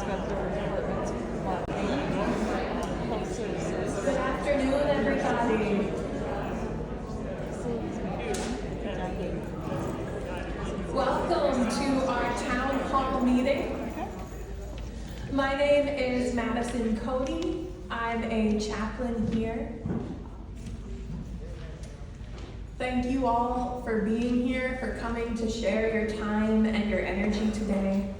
Good afternoon, everybody. Welcome to our town hall meeting. My name is Madison Cody. I'm a chaplain here. Thank you all for being here, for coming to share your time and your energy today.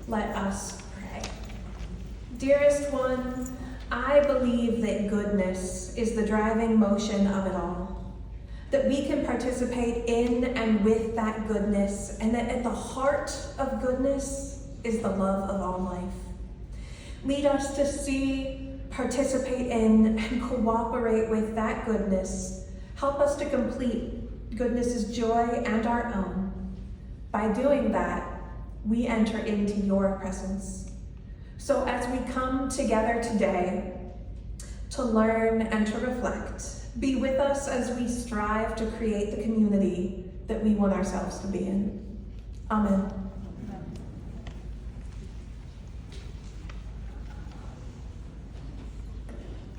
Let us pray. Dearest one, I believe that goodness is the driving motion of it all, that we can participate in and with that goodness, and that at the heart of goodness is the love of all life. Lead us to see, participate in, and cooperate with that goodness. Help us to complete goodness's joy and our own. By doing that, we enter into your presence. So as we come together today to learn and to reflect, be with us as we strive to create the community that we want ourselves to be in. Amen.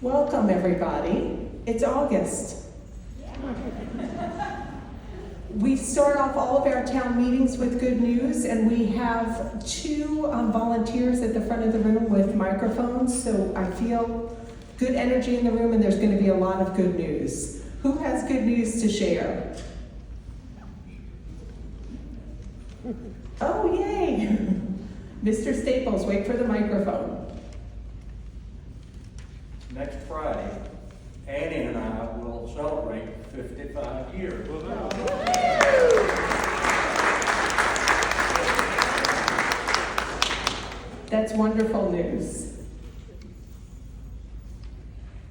Welcome, everybody. It's August. We start off all of our town meetings with good news, and we have two volunteers at the front of the room with microphones, so I feel good energy in the room, and there's going to be a lot of good news. Who has good news to share? Oh, yay! Mr. Staples, wait for the microphone. Next Friday, Annie and I will celebrate 55 years. That's wonderful news.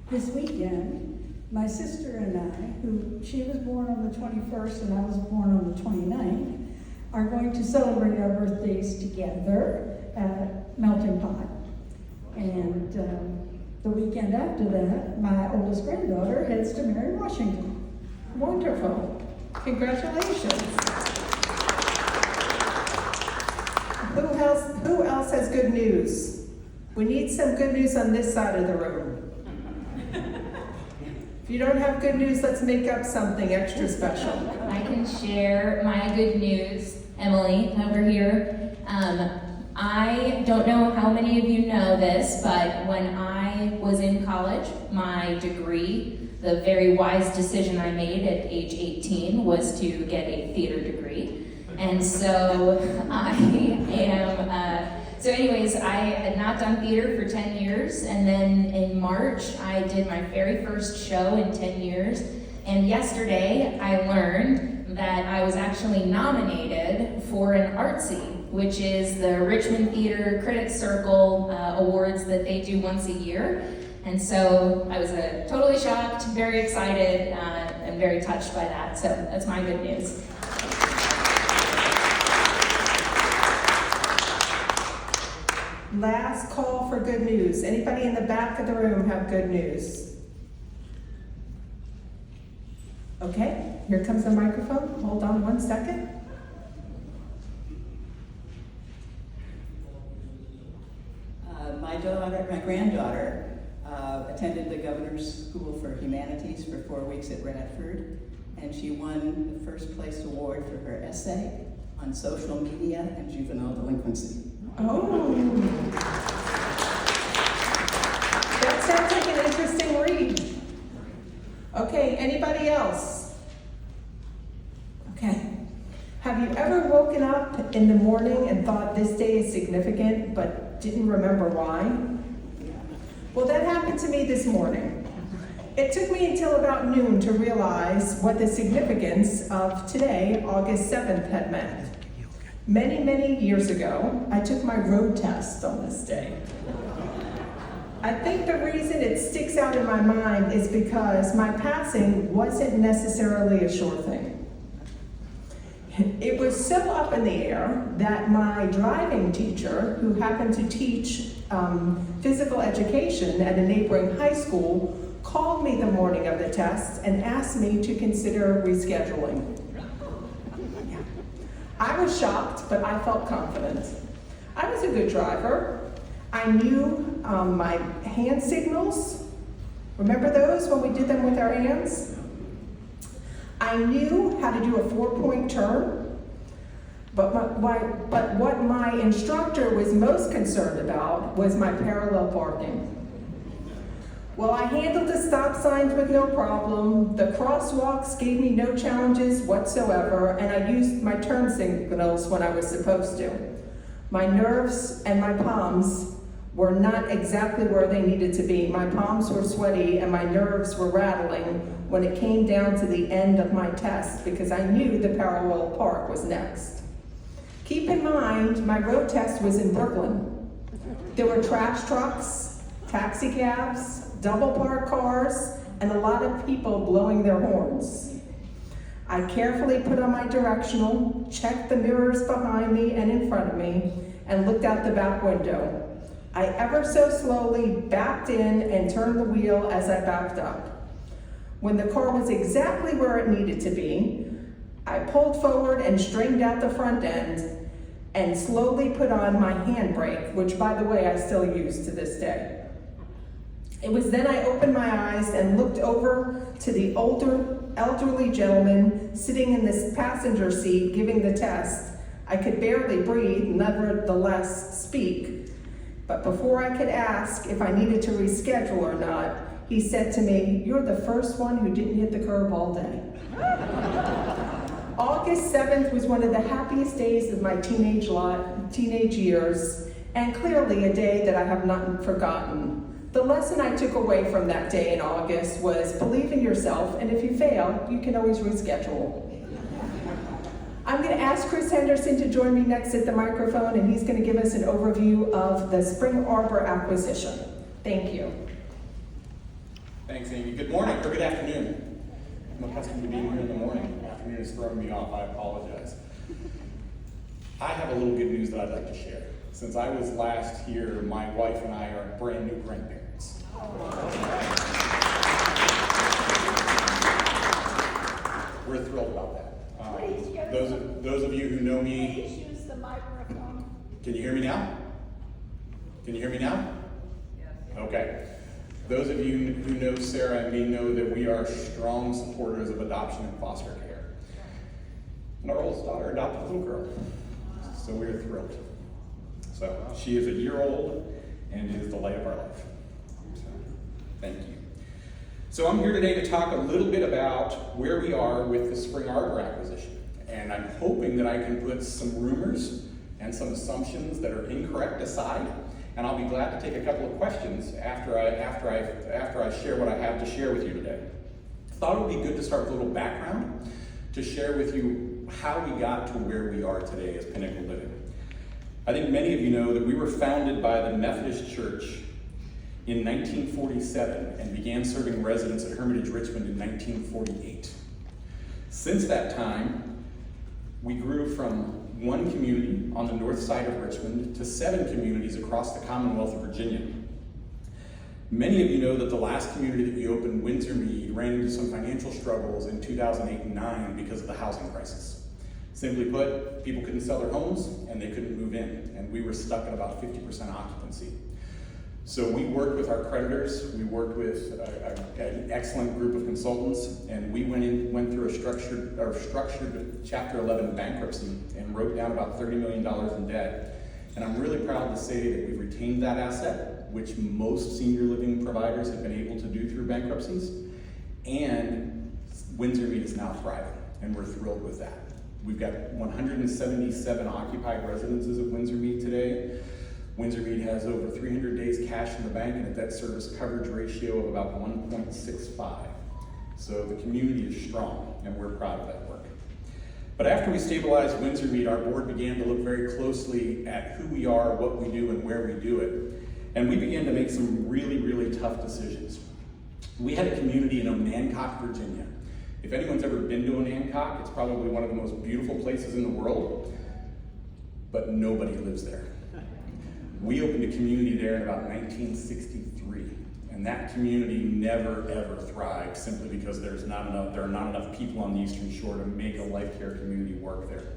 This weekend, my sister and I, she was born on the 21st and I was born on the 29th, are going to celebrate our birthdays together at Melting Pot. And the weekend after that, my oldest granddaughter heads to Mary Washington. Wonderful. Congratulations. Who else has good news? We need some good news on this side of the room. If you don't have good news, let's make up something extra special. I can share my good news, Emily, over here. I don't know how many of you know this, but when I was in college, my degree, the very wise decision I made at age 18 was to get a theater degree. And so I had not done theater for 10 years, and then in March, I did my very first show in 10 years. And yesterday, I learned that I was actually nominated for an Artsy, which is the Richmond Theater Critics Circle awards that they do once a year. And so I was totally shocked, very excited, and very touched by that. So that's my good news. Last call for good news. Anybody in the back of the room have good news? Okay, here comes the microphone. Hold on one second. My granddaughter attended the Governor's School for Humanities for 4 weeks at Radford, and she won the first place award for her essay on social media and juvenile delinquency. Oh, that sounds like an interesting read. Okay, anybody else? Okay. Have you ever woken up in the morning and thought this day is significant, but didn't remember why? Well, that happened to me this morning. It took me until about noon to realize what the significance of today, August 7th, had meant. Many, many years ago, I took my road test on this day. I think the reason it sticks out in my mind is because my passing wasn't necessarily a sure thing. It was so up in the air that my driving teacher, who happened to teach physical education at a neighboring high school, called me the morning of the test and asked me to consider rescheduling. I was shocked, but I felt confident. I was a good driver. I knew my hand signals. Remember those when we did them with our hands? I knew how to do a 4-point turn, but what my instructor was most concerned about was my parallel parking. Well, I handled the stop signs with no problem, the crosswalks gave me no challenges whatsoever, and I used my turn signals when I was supposed to. My nerves and my palms were not exactly where they needed to be. My palms were sweaty and my nerves were rattling when it came down to the end of my test because I knew the parallel park was next. Keep in mind, my road test was in Brooklyn. There were trash trucks, taxi cabs, double parked cars, and a lot of people blowing their horns. I carefully put on my directional, checked the mirrors behind me and in front of me, and looked out the back window. I ever so slowly backed in and turned the wheel as I backed up. When the car was exactly where it needed to be, I pulled forward and straightened out the front end and slowly put on my handbrake, which by the way, I still use to this day. It was then I opened my eyes and looked over to the older, elderly gentleman sitting in this passenger seat giving the test. I could barely breathe, nevertheless speak. But before I could ask if I needed to reschedule or not, he said to me, "You're the first one who didn't hit the curb all day." August 7th was one of the happiest days of my teenage years, and clearly a day that I have not forgotten. The lesson I took away from that day in August was believe in yourself, and if you fail, you can always reschedule. I'm going to ask Chris Henderson to join me next at the microphone, and he's going to give us an overview of the Spring Arbor acquisition. Thank you. Thanks, Amy. Good morning, or good afternoon. I'm accustomed to being here in the morning. Afternoon is throwing me off. I apologize. I have a little good news that I'd like to share. Since I was last here, my wife and I are brand new grandparents. We're thrilled about that. Those of you who know me, please use the microphone. Can you hear me now? Can you hear me now? Yes. Okay. Those of you who know Sarah and me know that we are strong supporters of adoption and foster care. And our oldest daughter adopted a little girl, so we're thrilled. So she is a year old and is the light of our life. So, thank you. So I'm here today to talk a little bit about where we are with the Spring Arbor acquisition. And I'm hoping that I can put some rumors and some assumptions that are incorrect aside. And I'll be glad to take a couple of questions after I share what I have to share with you today. Thought it would be good to start with a little background to share with you how we got to where we are today as Pinnacle Living. I think many of you know that we were founded by the Methodist Church in 1947 and began serving residents at Hermitage Richmond in 1948. Since that time, we grew from one community on the north side of Richmond to 7 communities across the Commonwealth of Virginia. Many of you know that the last community that we opened, Windsor Mead, ran into some financial struggles in 2008 and 9 because of the housing crisis. Simply put, people couldn't sell their homes and they couldn't move in, and we were stuck at about 50% occupancy. So we worked with our creditors, we worked with an excellent group of consultants, and we went through a structured Chapter 11 bankruptcy and wrote down about $30 million in debt. And I'm really proud to say that we've retained that asset, which most senior living providers have been able to do through bankruptcies, and Windsor Mead is now thriving, and we're thrilled with that. We've got 177 occupied residences at Windsor Mead today. Windsor Mead has over 300 days cash in the bank and a debt service coverage ratio of about 1.65. So the community is strong, and we're proud of that work. But after we stabilized Windsor Mead, our board began to look very closely at who we are, what we do, and where we do it. And we began to make some really, really tough decisions. We had a community in Onancock, Virginia. If anyone's ever been to Onancock, it's probably one of the most beautiful places in the world, but nobody lives there. We opened a community there in about 1963, and that community never ever thrived simply because there are not enough people on the Eastern Shore to make a life care community work there.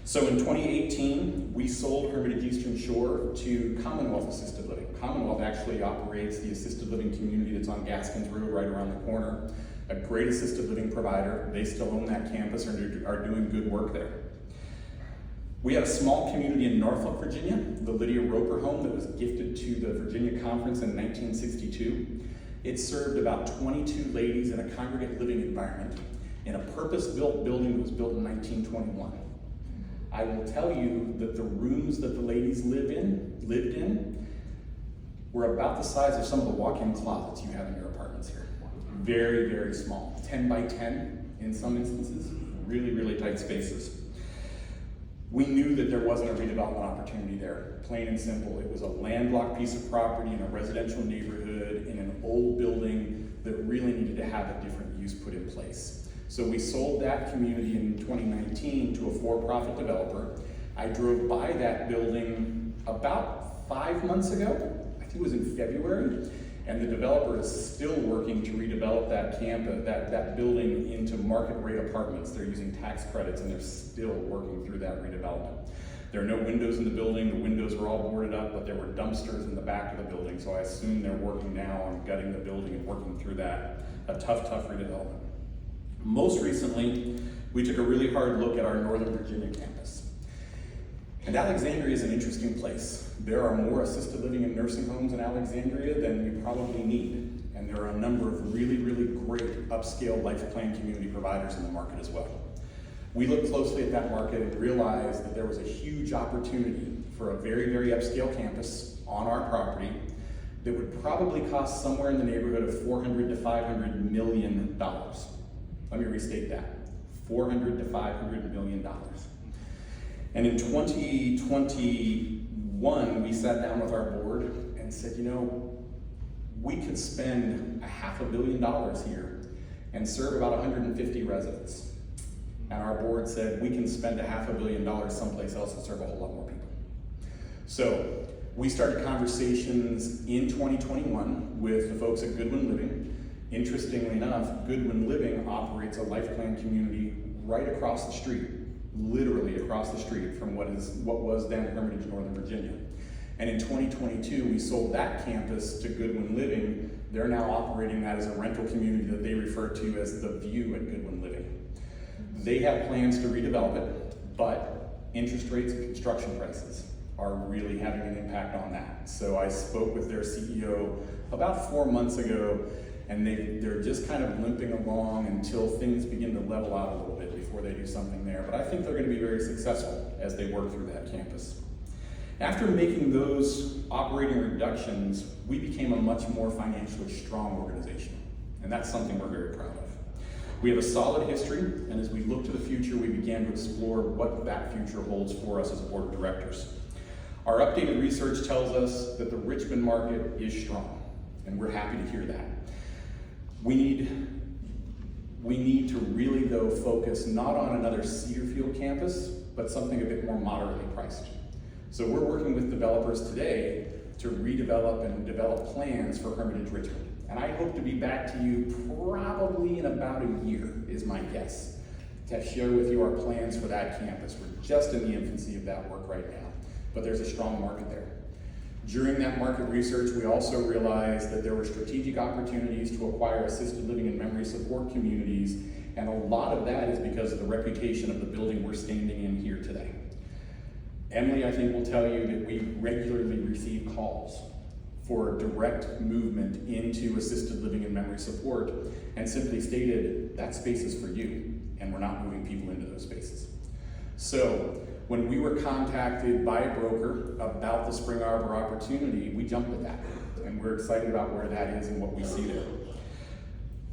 So in 2018, we sold Hermitage Eastern Shore to Commonwealth Assisted Living. Commonwealth actually operates the assisted living community that's on Gaskins Road right around the corner. A great assisted living provider. They still own that campus and are doing good work there. We have a small community in Norfolk, Virginia, the Lydia Roper home that was gifted to the Virginia Conference in 1962. It served about 22 ladies in a congregate living environment in a purpose-built building that was built in 1921. I will tell you that the rooms that the ladies lived in were about the size of some of the walk-in closets you have in your apartments here. Very, very small, 10 by 10 in some instances, really, really tight spaces. We knew that there wasn't a redevelopment opportunity there, plain and simple. It was a landlocked piece of property in a residential neighborhood in an old building that really needed to have a different use put in place. So we sold that community in 2019 to a for-profit developer. I drove by that building about 5 months ago, I think it was in February, and the developer is still working to redevelop that campus, that building into market rate apartments. They're using tax credits and they're still working through that redevelopment. There are no windows in the building. The windows are all boarded up, but there were dumpsters in the back of the building. So I assume they're working now on gutting the building and working through that. A tough redevelopment. Most recently, we took a really hard look at our Northern Virginia campus. And Alexandria is an interesting place. There are more assisted living and nursing homes in Alexandria than we probably need. And there are a number of really, really great upscale life plan community providers in the market as well. We looked closely at that market and realized that there was a huge opportunity for a very, very upscale campus on our property that would probably cost somewhere in the neighborhood of $400 to $500 million. Let me restate that, $400 to $500 million. And in 2021, we sat down with our board and said, you know, we could spend $500 million here and serve about 150 residents. And our board said, we can spend $500 million someplace else and serve a whole lot more people. So we started conversations in 2021 with the folks at Goodwin Living. Interestingly enough, Goodwin Living operates a life plan community right across the street, literally across the street from what was then Hermitage, Northern Virginia. And in 2022, we sold that campus to Goodwin Living. They're now operating that as a rental community that they refer to as The View at Goodwin Living. They have plans to redevelop it, but interest rates and construction prices are really having an impact on that. So I spoke with their CEO about 4 months ago, and they're just kind of limping along until things begin to level out a little bit before they do something there. But I think they're going to be very successful as they work through that campus. After making those operating reductions, we became a much more financially strong organization. And that's something we're very proud of. We have a solid history, and as we look to the future, we began to explore what that future holds for us as a board of directors. Our updated research tells us that the Richmond market is strong, and we're happy to hear that. We need to really, though, focus not on another Cedarfield campus, but something a bit more moderately priced. So we're working with developers today to redevelop and develop plans for Hermitage Richmond. And I hope to be back to you probably in about a year, is my guess, to share with you our plans for that campus. We're just in the infancy of that work right now, but there's a strong market there. During that market research, we also realized that there were strategic opportunities to acquire assisted living and memory support communities, and a lot of that is because of the reputation of the building we're standing in here today. Emily, I think, will tell you that we regularly receive calls for direct movement into assisted living and memory support, and simply stated, that space is for you, and we're not moving people into those spaces. So, when we were contacted by a broker about the Spring Arbor opportunity, we jumped at that, and we're excited about where that is and what we see there.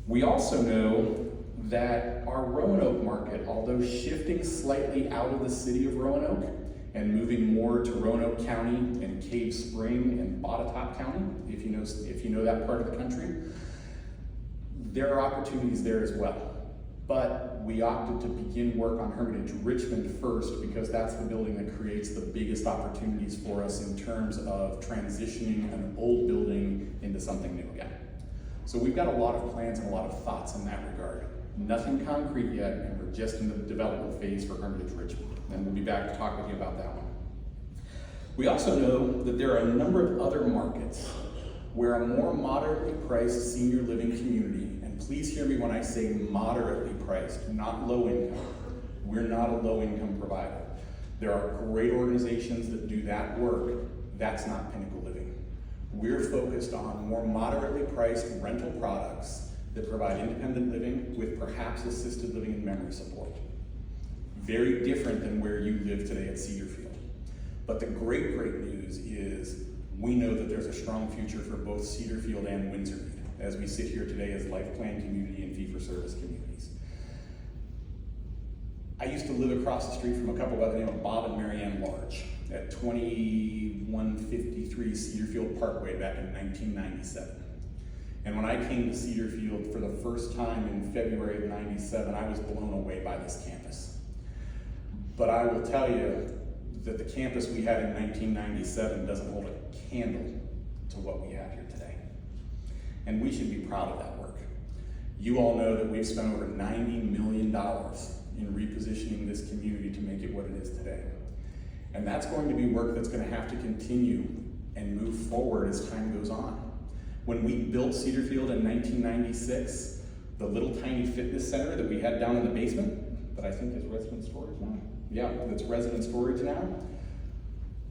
We also know that our Roanoke market, although shifting slightly out of the city of Roanoke and moving more to Roanoke County and Cave Spring and Botetourt County, if you know that part of the country, there are opportunities there as well. But we opted to begin work on Hermitage Richmond first because that's the building that creates the biggest opportunities for us in terms of transitioning an old building into something new again. So we've got a lot of plans and a lot of thoughts in that regard. Nothing concrete yet, and we're just in the development phase for Hermitage Richmond. And we'll be back to talk with you about that one. We also know that there are a number of other markets where a more moderately priced senior living community, and please hear me when I say moderately priced, not low income. We're not a low income provider. There are great organizations that do that work. That's not Pinnacle Living. We're focused on more moderately priced rental products that provide independent living with perhaps assisted living and memory support. Very different than where you live today at Cedarfield. But the great news is we know that there's a strong future for both Cedarfield and Windsormead as we sit here today as life plan community and fee-for-service communities. I used to live across the street from a couple by the name of Bob and Mary Ann Large at 2153 Cedarfield Parkway back in 1997. And when I came to Cedarfield for the first time in February of 97, I was blown away by this campus. But I will tell you that the campus we had in 1997 doesn't hold a candle to what we have here today. And we should be proud of that work. You all know that we've spent over $90 million in repositioning this community to make it what it is today. And that's going to be work that's going to have to continue and move forward as time goes on. When we built Cedarfield in 1996, the little tiny fitness center that we had down in the basement, that I think is resident storage now, yeah, that's resident storage now,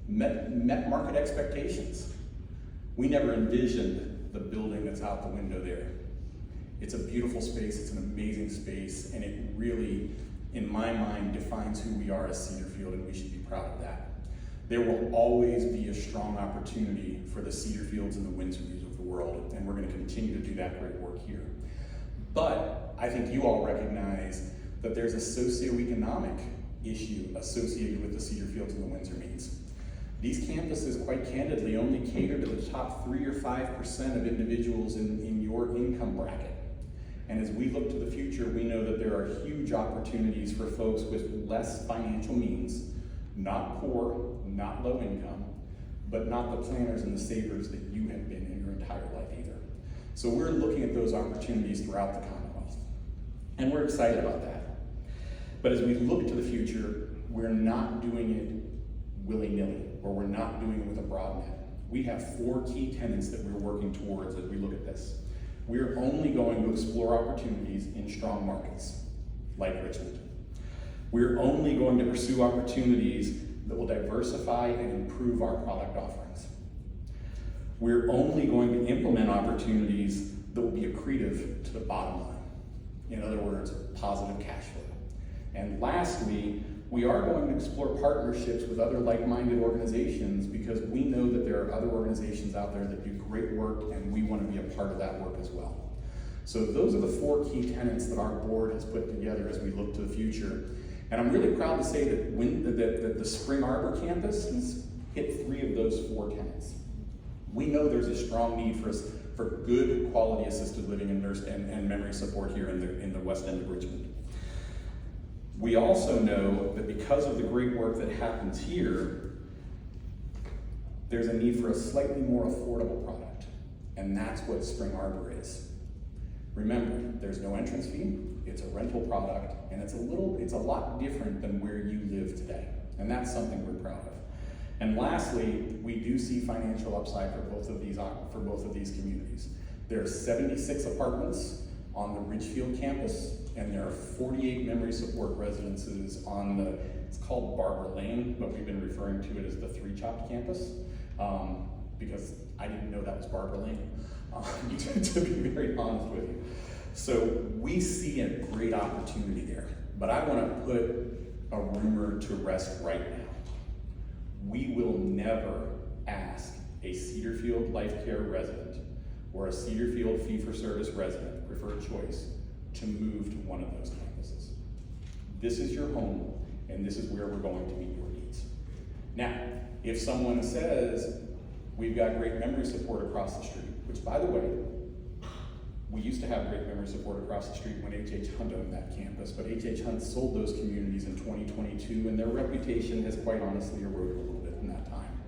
met market expectations. We never envisioned the building that's out the window there. It's a beautiful space, it's an amazing space, and it really, in my mind, defines who we are as Cedarfield, and we should be proud of that. There will always be a strong opportunity for the Cedarfields and the Windsormeads of the world, and we're going to continue to do that great work here. But I think you all recognize that there's a socioeconomic issue associated with the Cedarfields and the Windsormeads. These campuses, quite candidly, only cater to the top 3 or 5% of individuals in your income bracket. And as we look to the future, we know that there are huge opportunities for folks with less financial means, not poor, not low income, but not the planners and the savers that you have been in your entire life either. So we're looking at those opportunities throughout the Commonwealth. And we're excited about that. But as we look to the future, we're not doing it willy-nilly, or we're not doing it with a broad net. We have 4 key tenets that we're working towards as we look at this. We're only going to explore opportunities in strong markets, like Richmond. We're only going to pursue opportunities that will diversify and improve our product offerings. We're only going to implement opportunities that will be accretive to the bottom line. In other words, positive cash flow. And lastly, we are going to explore partnerships with other like-minded organizations because we know that there are other organizations out there that do great work, and we want to be a part of that work as well. So those are the 4 key tenets that our board has put together as we look to the future. And I'm really proud to say that the Spring Arbor campus has hit 3 of those 4 tenets. We know there's a strong need for good quality assisted living and memory support here in the West End of Richmond. We also know that because of the great work that happens here, there's a need for a slightly more affordable product, and that's what Spring Arbor is. Remember, there's no entrance fee, it's a rental product, and it's a lot different than where you live today, and that's something we're proud of. And lastly, we do see financial upside for both of these communities. There are 76 apartments on the Ridgefield campus, and there are 48 memory support residences on it's called Barber Lane, but we've been referring to it as the 3-Chopped campus, because I didn't know that was Barber Lane, to be very honest with you. So we see a great opportunity there, but I want to put a rumor to rest right now. We will never ask a Cedarfield Life Care resident or a Cedarfield fee-for-service resident, preferred choice, to move to one of those campuses. This is your home, and this is where we're going to meet your needs. Now, if someone says, we've got great memory support across the street, which, by the way, we used to have great memory support across the street when H.H. Hunt owned that campus, but H.H. Hunt sold those communities in 2022, and their reputation has quite honestly eroded a little bit in that time.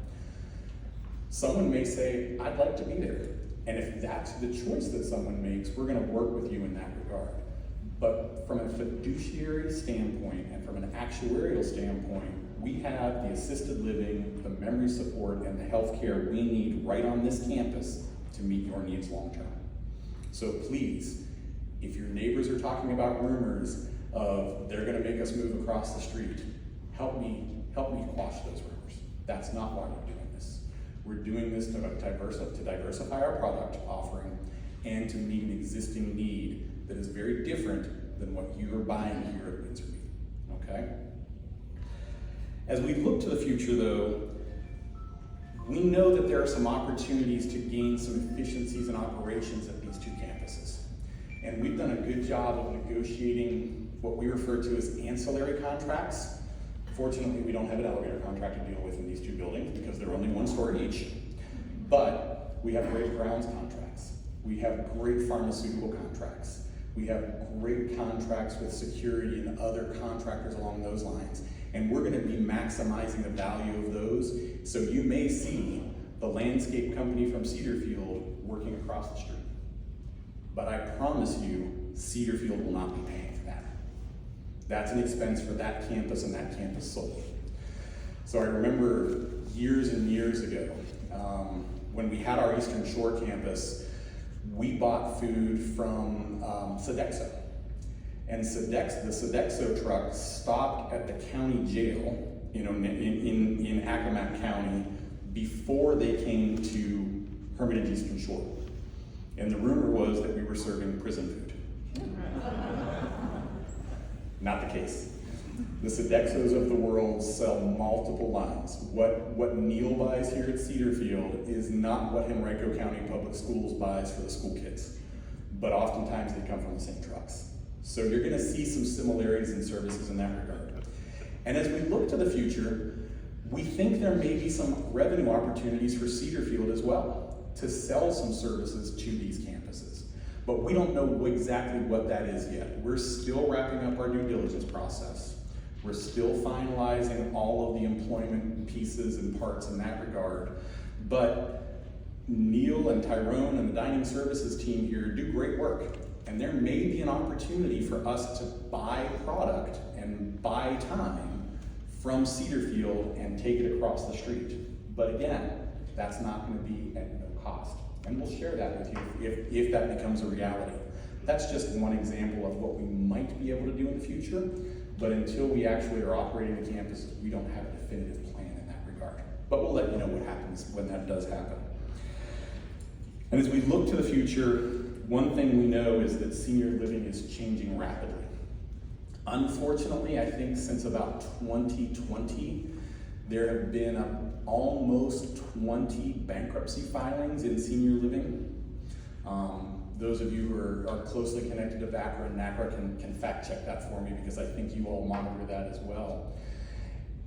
Someone may say, I'd like to be there. And if that's the choice that someone makes, we're going to work with you in that regard. But from a fiduciary standpoint and from an actuarial standpoint, we have the assisted living, the memory support, and the healthcare we need right on this campus to meet your needs long term. So please, if your neighbors are talking about rumors of they're gonna make us move across the street, help me quash those rumors. That's not why we're doing this. We're doing this to diversify our product offering and to meet an existing need that is very different than what you're buying here at Windsor Mead, okay? As we look to the future though, we know that there are some opportunities to gain some efficiencies in operations at these two campuses. And we've done a good job of negotiating what we refer to as ancillary contracts. Fortunately, we don't have an elevator contract to deal with in these two buildings because they're only one story each. But we have great grounds contracts. We have great pharmaceutical contracts. We have great contracts with security and other contractors along those lines. And we're gonna be maximizing the value of those. So you may see the landscape company from Cedarfield working across the street. But I promise you, Cedarfield will not be paying for that. That's an expense for that campus and that campus solely. So I remember years and years ago, when we had our Eastern Shore campus, we bought food from Sodexo. And the Sodexo truck stopped at the county jail, in Accomack County before they came to Hermitage Eastern Shore. And the rumor was that we were serving prison food. Not the case. The Sodexos of the world sell multiple lines. What Neil buys here at Cedarfield is not what Henrico County Public Schools buys for the school kids, but oftentimes they come from the same trucks. So you're gonna see some similarities in services in that regard. And as we look to the future, we think there may be some revenue opportunities for Cedarfield as well to sell some services to these campuses. But we don't know exactly what that is yet. We're still wrapping up our due diligence process. We're still finalizing all of the employment pieces and parts in that regard. But Neil and Tyrone and the dining services team here do great work. And there may be an opportunity for us to buy product and buy time from Cedarfield and take it across the street. But again, that's not going to be at no cost. And we'll share that with you if that becomes a reality. That's just one example of what we might be able to do in the future. But until we actually are operating the campus, we don't have a definitive plan in that regard. But we'll let you know what happens when that does happen. And as we look to the future, one thing we know is that senior living is changing rapidly. Unfortunately, I think since about 2020, there have been almost 20 bankruptcy filings in senior living. Those of you who are closely connected to VACRA and NACRA can fact check that for me because I think you all monitor that as well.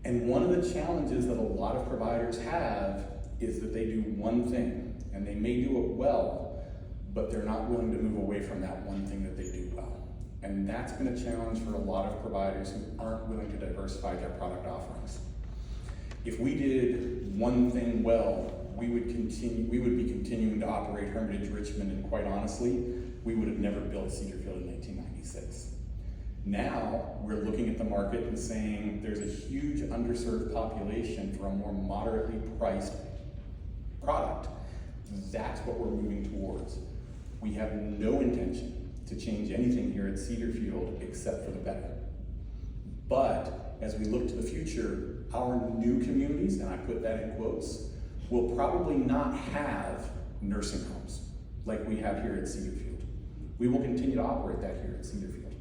And one of the challenges that a lot of providers have is that they do one thing and they may do it well, but they're not willing to move away from that one thing that they do well. And that's been a challenge for a lot of providers who aren't willing to diversify their product offerings. If we did one thing well, we would be continuing to operate Hermitage Richmond, and quite honestly, we would have never built Cedarfield in 1996. Now, we're looking at the market and saying there's a huge underserved population for a more moderately priced product. That's what we're moving towards. We have no intention to change anything here at Cedarfield except for the better. But as we look to the future, our new communities, and I put that in quotes, will probably not have nursing homes like we have here at Cedarfield. We will continue to operate that here at Cedarfield.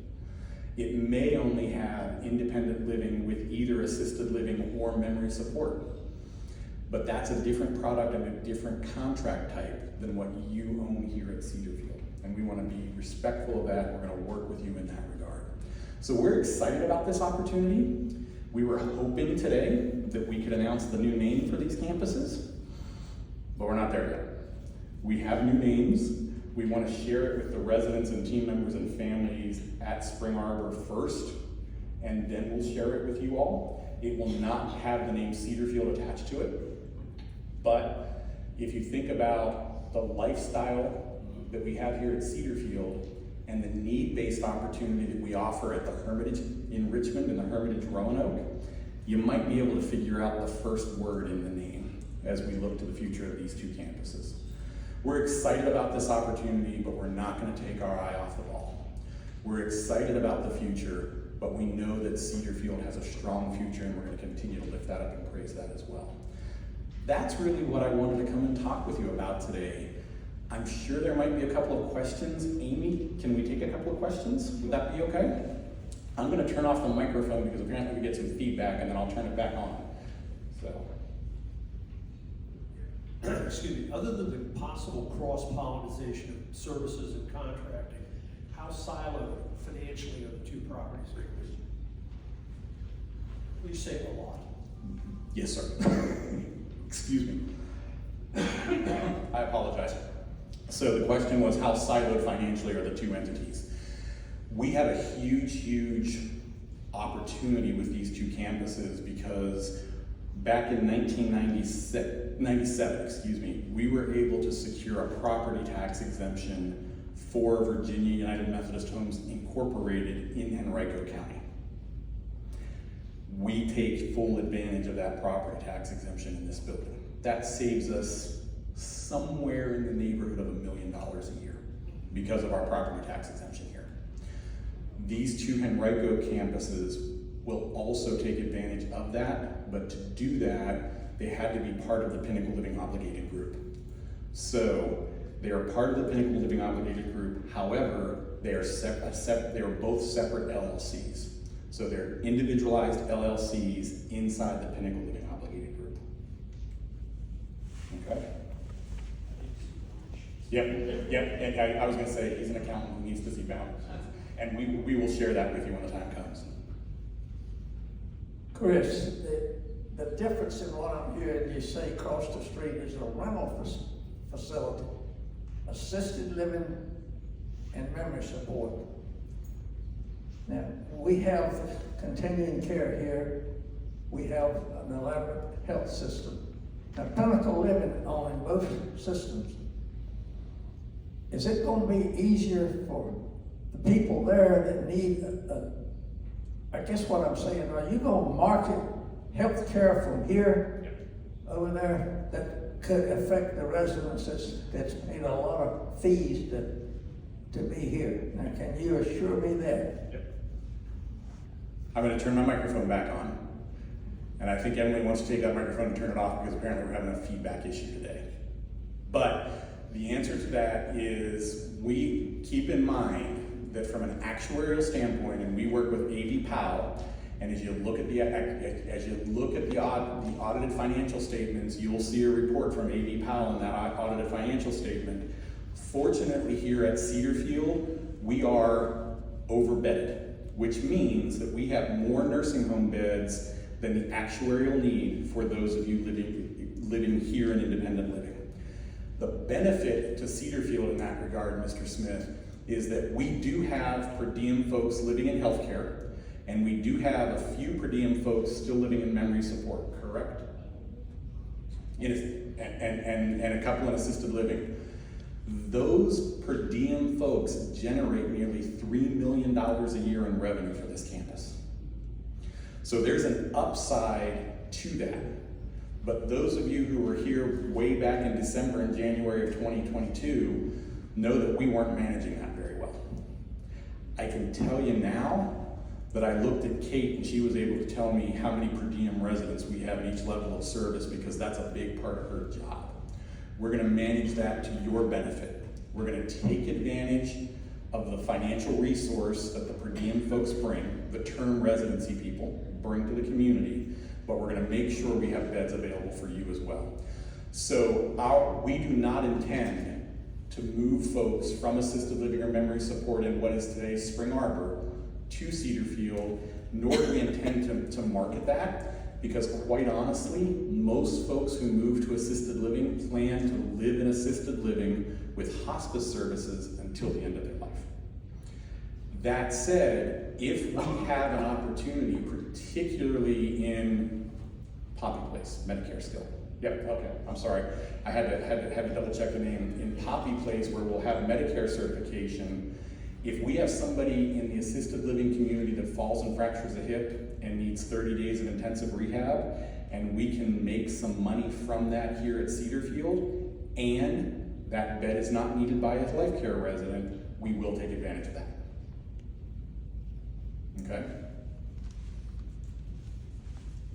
It may only have independent living with either assisted living or memory support. But that's a different product and a different contract type than what you own here at Cedarfield. And we want to be respectful of that. We're going to work with you in that regard. So we're excited about this opportunity. We were hoping today that we could announce the new name for these campuses, but we're not there yet. We have new names. We want to share it with the residents and team members and families at Spring Arbor first, and then we'll share it with you all. It will not have the name Cedarfield attached to it, but if you think about the lifestyle that we have here at Cedarfield, and the need-based opportunity that we offer at the Hermitage in Richmond and the Hermitage Roanoke, you might be able to figure out the first word in the name as we look to the future of these two campuses. We're excited about this opportunity, but we're not going to take our eye off the ball. We're excited about the future, but we know that Cedar Field has a strong future, and we're going to continue to lift that up and praise that as well. That's really what I wanted to come and talk with you about today. I'm sure there might be a couple of questions. Amy, can we take a couple of questions? Would that be okay? I'm going to turn off the microphone because apparently we get some feedback, and then I'll turn it back on. So. Excuse me, other than the possible cross-pollination of services and contracting, how siloed financially are the two properties? We save a lot. Yes, sir. Excuse me. I apologize. So the question was, how siloed financially are the two entities? We have a huge opportunity with these two campuses because back in 1997, we were able to secure a property tax exemption for Virginia United Methodist Homes Incorporated in Henrico County. We take full advantage of that property tax exemption in this building. That saves us somewhere in the neighborhood of $1 million a year because of our property tax exemption here. These two Henrico campuses will also take advantage of that, but to do that, they had to be part of the Pinnacle Living Obligated Group. So they are part of the Pinnacle Living Obligated Group. However, they are both separate LLCs. So they're individualized LLCs inside the Pinnacle Living Obligated Group. Okay? Yep, and I was gonna say, he's an accountant who needs to see balance. And we will share that with you when the time comes. Chris, the difference in what I'm hearing you say across the street is a rental facility, assisted living and memory support. Now, we have continuing care here. We have an elaborate health system. Now, Pinnacle Living owning both systems. Is it going to be easier for the people there that need I guess what I'm saying, are you going to market health care from here over there that could affect the residents that's paid a lot of fees to be here? Now, can you assure me that? Yep. I'm going to turn my microphone back on. And I think Emily wants to take that microphone and turn it off because apparently we're having a feedback issue today. But the answer to that is we keep in mind that from an actuarial standpoint, and we work with A.B. Powell, and as you look at the audited financial statements, you'll see a report from A.B. Powell in that audited financial statement. Fortunately, here at Cedar Field, we are overbedded, which means that we have more nursing home beds than the actuarial need for those of you living here in independent living. The benefit to Cedar Field in that regard, Mr. Smith, is that we do have per diem folks living in healthcare, and we do have a few per diem folks still living in memory support, correct? And a couple in assisted living. Those per diem folks generate nearly $3 million a year in revenue for this campus. So there's an upside to that. But those of you who were here way back in December and January of 2022 know that we weren't managing that very well. I can tell you now that I looked at Kate and she was able to tell me how many per diem residents we have at each level of service because that's a big part of her job. We're gonna manage that to your benefit. We're gonna take advantage of the financial resource that the per diem folks bring, the term residency people bring to the community, but we're gonna make sure we have beds available for you as well. So we do not intend to move folks from assisted living or memory support in what is today Spring Arbor to Cedar Field, nor do we intend to market that, because quite honestly, most folks who move to assisted living plan to live in assisted living with hospice services until the end of their life. That said, if we have an opportunity, particularly in Poppy Place, Medicare still. Yep, okay, I'm sorry. I had to double check the name. In Poppy Place, where we'll have Medicare certification, If we have somebody in the assisted living community that falls and fractures a hip and needs 30 days of intensive rehab, and we can make some money from that here at Cedarfield, and that bed is not needed by a life care resident, we will take advantage of that. Okay?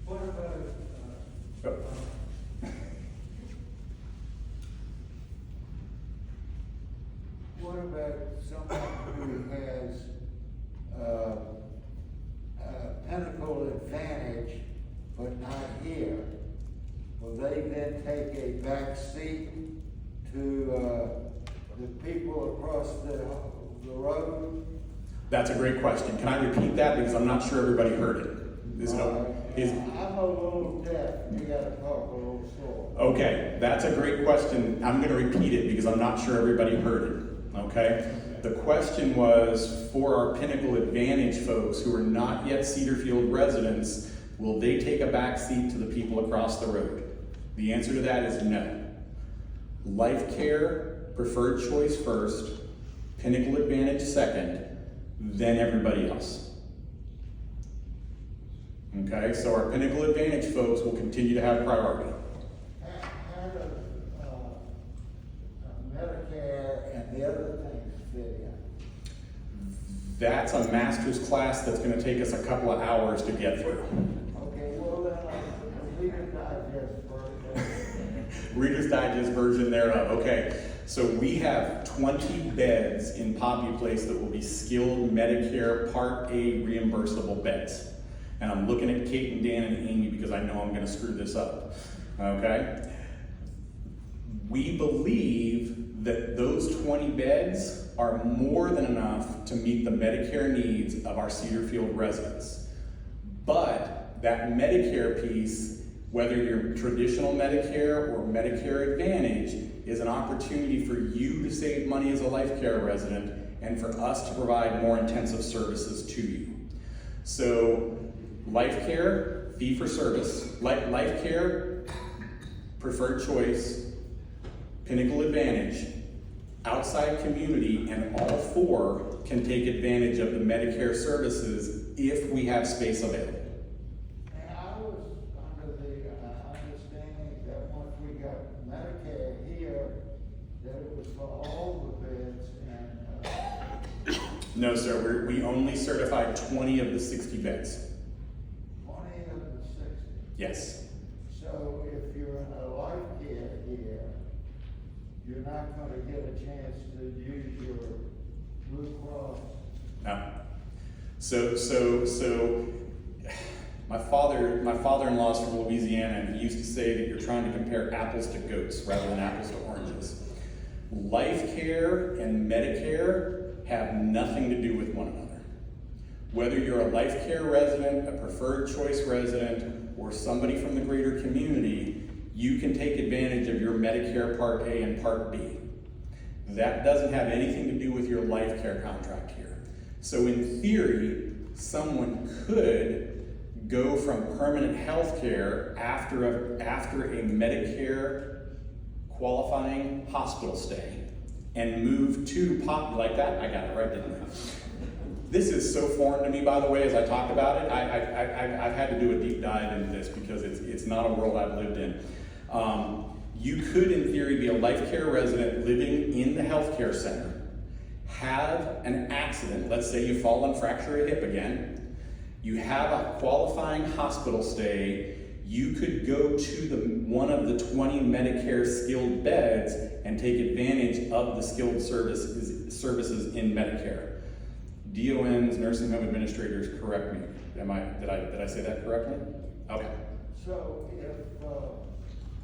What about, Oh. what about someone who has, Pinnacle Advantage, but not here? Will they then take a back seat to, the people across the road? That's a great question. Can I repeat that? Because I'm not sure everybody heard it. I'm a little deaf, you gotta talk a little slower. Okay, that's a great question. I'm gonna repeat it because I'm not sure everybody heard it, okay? The question was, for our Pinnacle Advantage folks who are not yet Cedarfield residents, will they take a back seat to the people across the road? The answer to that is no. Life Care, preferred choice first, Pinnacle Advantage second, then everybody else. Okay, so our Pinnacle Advantage folks will continue to have priority. How does, Medicare and the other things fit in? That's a master's class that's gonna take us a couple of hours to get through. Okay, well then, Reader's Digest version. Reader's Digest version thereof. Okay, so we have 20 beds in Poppy Place that will be skilled Medicare Part A reimbursable beds. And I'm looking at Kate and Dan and Amy because I know I'm gonna screw this up, okay? We believe that those 20 beds are more than enough to meet the Medicare needs of our Cedarfield residents. But that Medicare piece, whether you're traditional Medicare or Medicare Advantage, is an opportunity for you to save money as a life care resident and for us to provide more intensive services to you. So, life care, fee for service, life care, preferred choice, Pinnacle Advantage, outside community, and all four can take advantage of the Medicare services if we have space available. And I was under the understanding that once we got Medicare here, that it was for all the beds and, No, sir, we only certified 20 of the 60 beds. 20 of the 60. Yes. So if you're in a life care here, you're not gonna get a chance to use your Blue Cross. No. So my father-in-law is from Louisiana, and he used to say that you're trying to compare apples to goats rather than apples to oranges. Life care and Medicare have nothing to do with one another. Whether you're a life care resident, a preferred choice resident, or somebody from the greater community, you can take advantage of your Medicare Part A and Part B. That doesn't have anything to do with your life care contract here. So in theory, someone could go from permanent health care after a Medicare qualifying hospital stay and move to like that. I got it right, didn't I? This is so foreign to me, by the way, as I talk about it. I've had to do a deep dive into this because it's not a world I've lived in. You could, in theory, be a life care resident living in the healthcare center, have an accident, let's say you fall and fracture a hip again, you have a qualifying hospital stay, you could go to one of the 20 Medicare skilled beds and take advantage of the skilled services in Medicare. DONs, nursing home administrators, correct me. Did I say that correctly? Okay. So if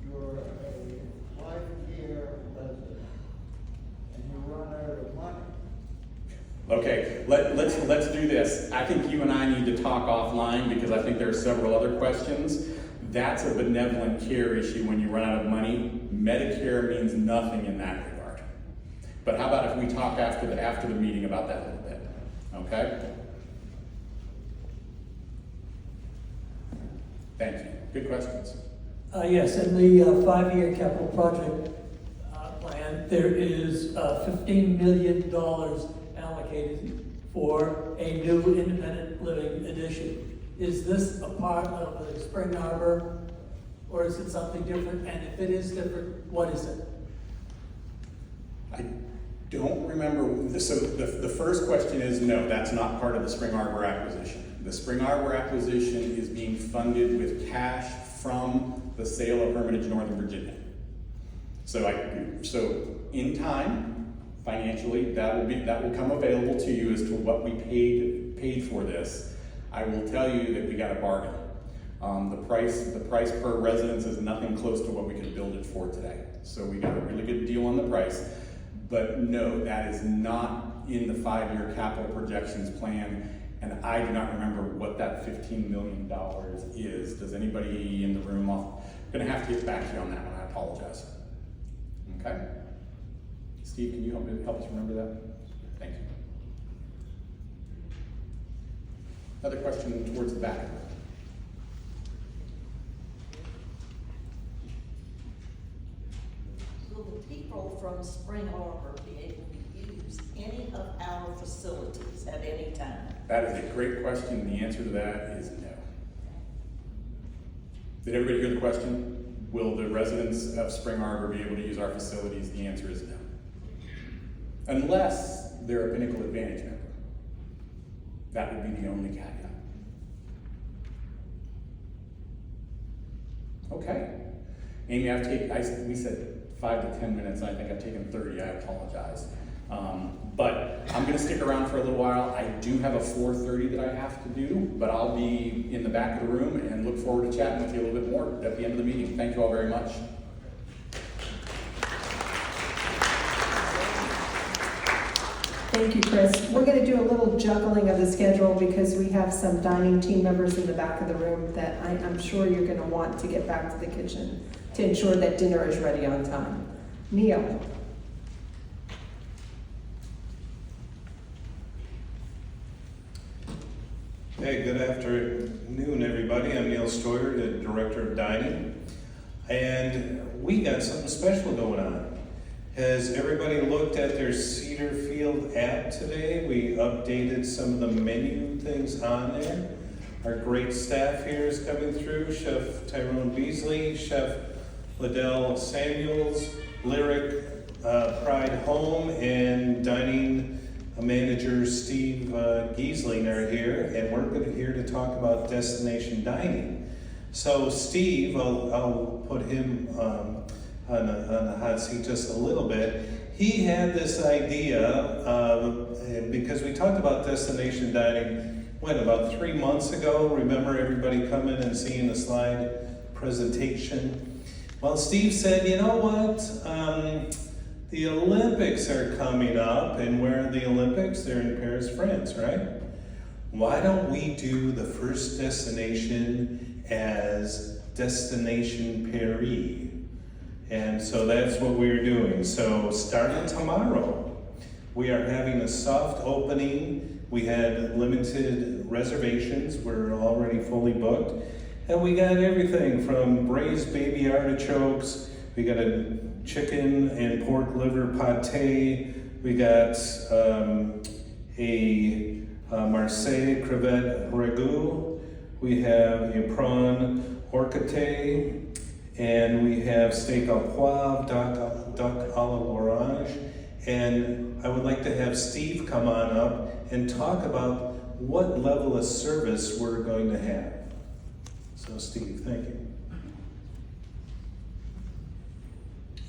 you're a life care resident and you run out of money. Okay, let's do this. I think you and I need to talk offline because I think there are several other questions. That's a benevolent care issue when you run out of money. Medicare means nothing in that regard. But how about if we talk after the meeting about that a little bit? Okay? Thank you. Good questions. Yes, in the 5-year capital project plan, there is $15 million allocated applicated for a new independent living addition. Is this a part of the Spring Arbor, or is it something different? And if it is different, what is it? I don't remember, so the first question is no, that's not part of the Spring Arbor acquisition. The Spring Arbor acquisition is being funded with cash from the sale of Hermitage, Northern Virginia. So in time, financially, that will come available to you as to what we paid for this. I will tell you that we got a bargain. The price per residence is nothing close to what we could build it for today. So we got a really good deal on the price. But no, that is not in the 5-year capital projections plan, and I do not remember what that $15 million is. Does anybody in the room? I'm gonna have to get back to you on that one, I apologize. Okay? Steve, can you help us remember that? Thank you. Another question towards the back. Will the people from Spring Arbor be able to use any of our facilities at any time? That is a great question. The answer to that is no. Did everybody hear the question? Will the residents of Spring Arbor be able to use our facilities? The answer is no. Unless they're a Pinnacle Advantage member. That would be the only caveat. Okay. Amy, we said 5 to 10 minutes. I think I've taken 30. I apologize. But I'm gonna stick around for a little while. I do have a 4:30 that I have to do, but I'll be in the back of the room and look forward to chatting with you a little bit more at the end of the meeting. Thank you all very much. Thank you, Chris. We're going to do a little juggling of the schedule because we have some dining team members in the back of the room that I'm sure you're going to want to get back to the kitchen to ensure that dinner is ready on time. Neil. Hey, good afternoon, everybody. I'm Neil Stoyer, the Director of Dining. And we got something special going on. Has everybody looked at their Cedar Field app today? We updated some of the menu things on there. Our great staff here is coming through. Chef Tyrone Beasley, Chef Liddell Samuels, Lyric Pride Home, and Dining Manager Steve Giesling are here. And we're here to talk about destination dining. So Steve, I'll put him on the hot seat just a little bit. He had this idea, because we talked about destination dining, about 3 months ago? Remember everybody coming and seeing the slide presentation? Well, Steve said, you know what? The Olympics are coming up, and where are the Olympics? They're in Paris, France, right? Why don't we do the first destination as Destination Paris? And so that's what we're doing. So starting tomorrow, we are having a soft opening. We had limited reservations. We're already fully booked. And we got everything from braised baby artichokes. We got a chicken and pork liver pate. We got a Marseille crevette ragout. We have a prawn horchata. And we have steak au poivre, duck à l'orange. And I would like to have Steve come on up and talk about what level of service we're going to have. So Steve, thank you.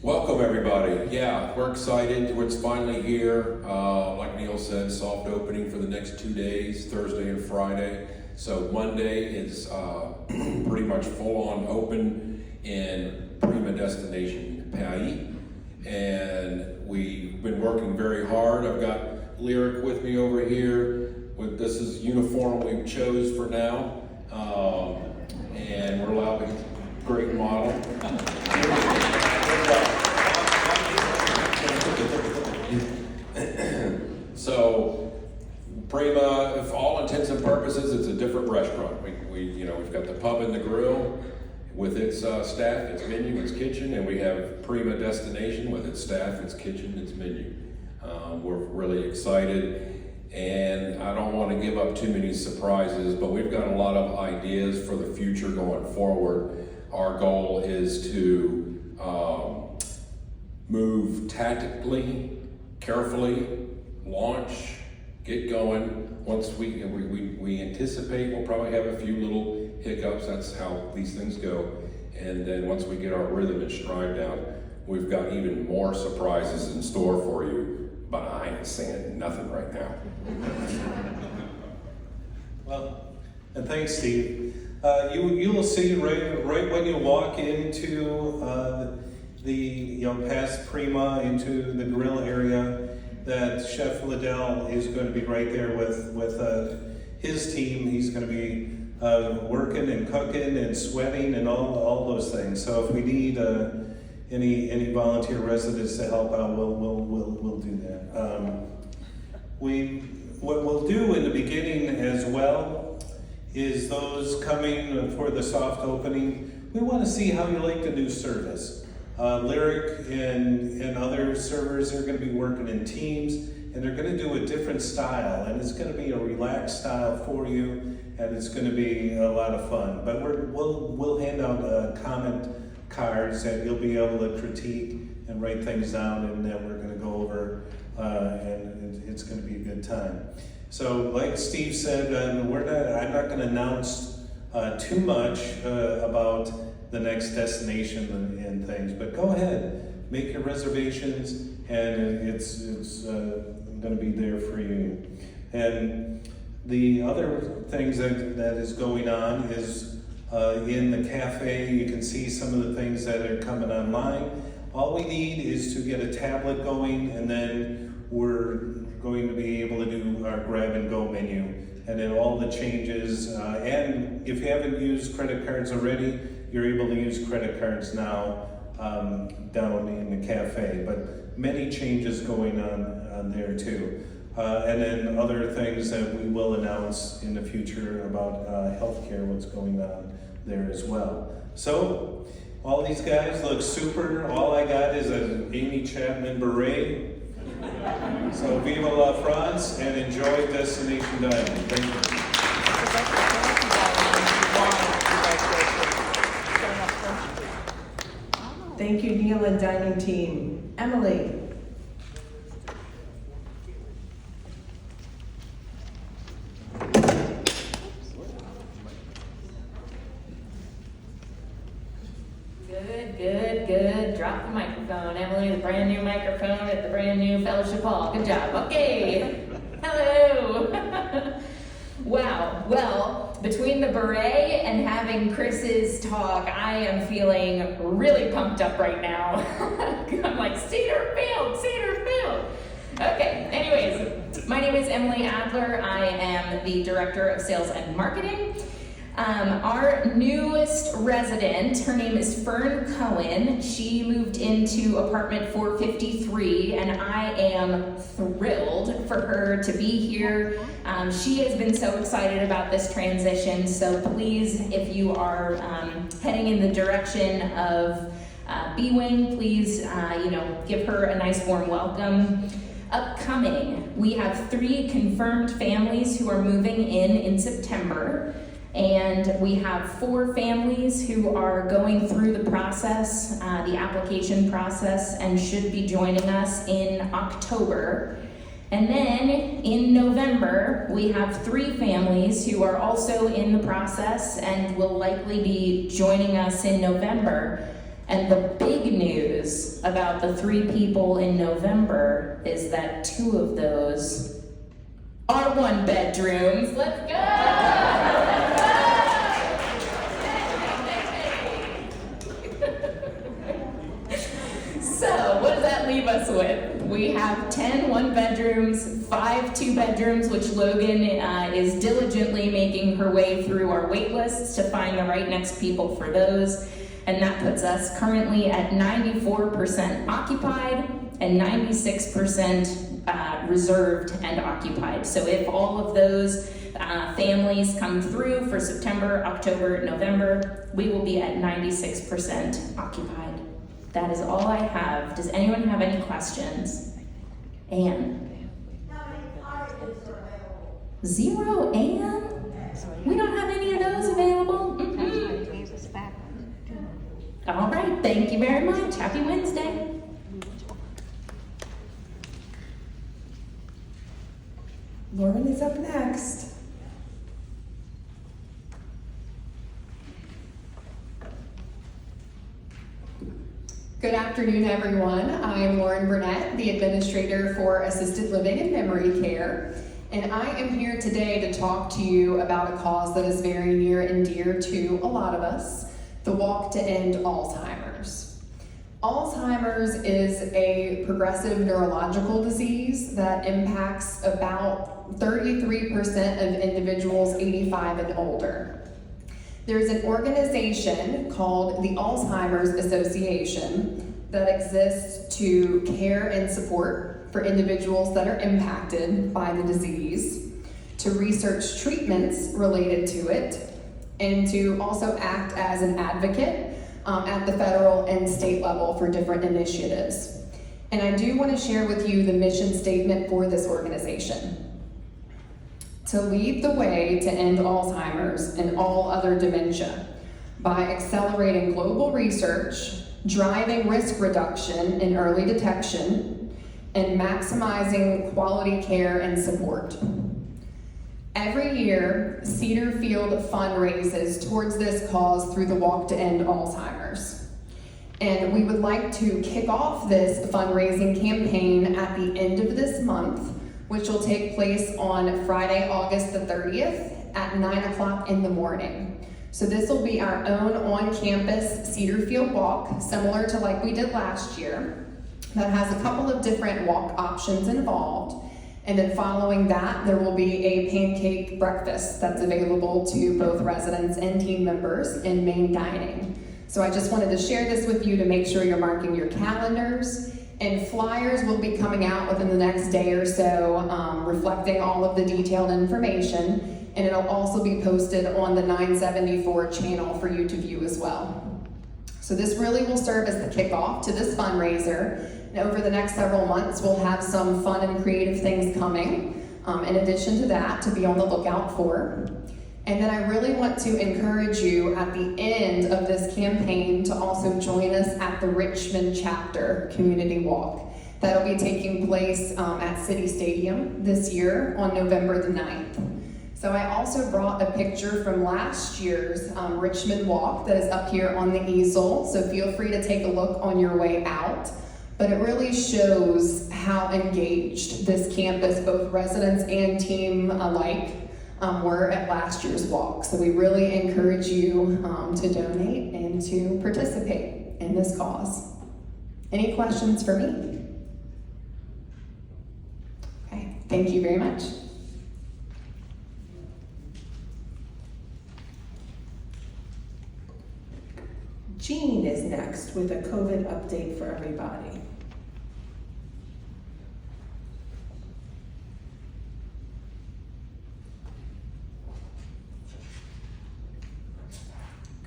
Welcome everybody. Yeah, we're excited. It's finally here. Like Neil said, soft opening for the next 2 days, Thursday and Friday. So Monday is pretty much full on open in Prima Destination Paris, and we've been working very hard. I've got Lyric with me over here. This is uniform we chose for now, and we're allowing a great model. So Prima, for all intents and purposes, it's a different restaurant. We've got the pub and the grill with its staff, its menu, its kitchen, and we have Prima Destination with its staff, its kitchen, its menu. We're really excited. And I don't want to give up too many surprises, but we've got a lot of ideas for the future going forward. Our goal is to move tactically, carefully, launch, get going. Once we anticipate we'll probably have a few little hiccups. That's how these things go. And then once we get our rhythm and stride down, we've got even more surprises in store for you. But I ain't saying nothing right now. Well, and thanks, Steve. You will see right when you walk into past Prima into the grill area that Chef Liddell is going to be right there with his team. He's going to be working and cooking and sweating and all those things. So if we need any volunteer residents to help out, we'll do that. What we'll do in the beginning as well is those coming for the soft opening. We want to see how you like the new service. Lyric and other servers are going to be working in teams, and they're going to do a different style, and it's going to be a relaxed style for you, and it's going to be a lot of fun. But we'll hand out comment cards that you'll be able to critique and write things down, and that we're going to go over, and it's going to be a good time. So, like Steve said, I'm not going to announce too much about the next destination and things, but go ahead, make your reservations, and it's going to be there for you. And the other things that is going on is in the cafe. You can see some of the things that are coming online. All we need is to get a tablet going, and then we're going to be able to do our grab and go menu, and then all the changes. And if you haven't used credit cards already, you're able to use credit cards now down in the cafe, but many changes going on there too. And then other things that we will announce in the future about healthcare, what's going on there as well. So, all these guys look super. All I got is an Amy Chapman beret. So, viva la France, and enjoy Destination Dining. Thank you. Thank you, Neil and dining team. Emily. Good. Drop the microphone. Emily, the brand new microphone at the brand new Fellowship Hall. Good job. Okay. Hello. Wow. Well, between the beret and having Chris's talk, I am feeling really pumped up right now. I'm like, Cedar Field. Okay, anyways, my name is Emily Adler. I am the Director of Sales and Marketing. Our newest resident, her name is Fern Cohen. She moved into apartment 453, and I am thrilled for her to be here. She has been so excited about this transition, so please, if you are heading in the direction of B-Wing, please, give her a nice warm welcome. Upcoming, we have 3 confirmed families who are moving in September. And we have 4 families who are going through the process, the application process, and should be joining us in October. And then in November, we have 3 families who are also in the process and will likely be joining us in November. And the big news about the 3 people in November is that 2 of those are 1 bedrooms. Let's go! So, what does that leave us with? We have 10 1-bedrooms, 5 2-bedrooms, which Logan is diligently making her way through our wait lists to find the right next people for those. And that puts us currently at 94% occupied and 96% reserved and occupied. So if all of those families come through for September, October, November, we will be at 96% occupied. That is all I have. Does anyone have any questions? Anne? How many cottages are 0 a.m.? We don't have any of those available. All right, thank you very much. Happy Wednesday. Lauren is up next. Good afternoon, everyone. I'm Lauren Burnett, the Administrator for Assisted Living and Memory Care, and I am here today to talk to you about a cause that is very near and dear to a lot of us, the Walk to End Alzheimer's. Alzheimer's is a progressive neurological disease that impacts about 33% of individuals 85 and older. There's an organization called the Alzheimer's Association that exists to care and support for individuals that are impacted by the disease, to research treatments related to it, and to also act as an advocate at the federal and state level for different initiatives. And I do want to share with you the mission statement for this organization. To lead the way to end Alzheimer's and all other dementia by accelerating global research, driving risk reduction and early detection, and maximizing quality care and support. Every year, Cedar Field fundraises towards this cause through the Walk to End Alzheimer's. And we would like to kick off this fundraising campaign at the end of this month, which will take place on Friday, August the 30th at 9 o'clock in the morning. So this will be our own on-campus Cedar Field walk, similar to like we did last year, that has a couple of different walk options involved. And then following that, there will be a pancake breakfast that's available to both residents and team members in main dining. So I just wanted to share this with you to make sure you're marking your calendars. And flyers will be coming out within the next day or so, reflecting all of the detailed information, and it'll also be posted on the 974 channel for you to view as well. So this really will serve as the kickoff to this fundraiser, and over the next several months we'll have some fun and creative things coming, in addition to that, to be on the lookout for. And then I really want to encourage you at the end of this campaign to also join us at the Richmond Chapter Community Walk. That'll be taking place at City Stadium this year on November the 9th. So I also brought a picture from last year's Richmond Walk that is up here on the easel, so feel free to take a look on your way out. But it really shows how engaged this campus, both residents and team alike, were at last year's walk. So we really encourage you to donate and to participate in this cause. Any questions for me? Okay, thank you very much. Jean is next with a COVID update for everybody.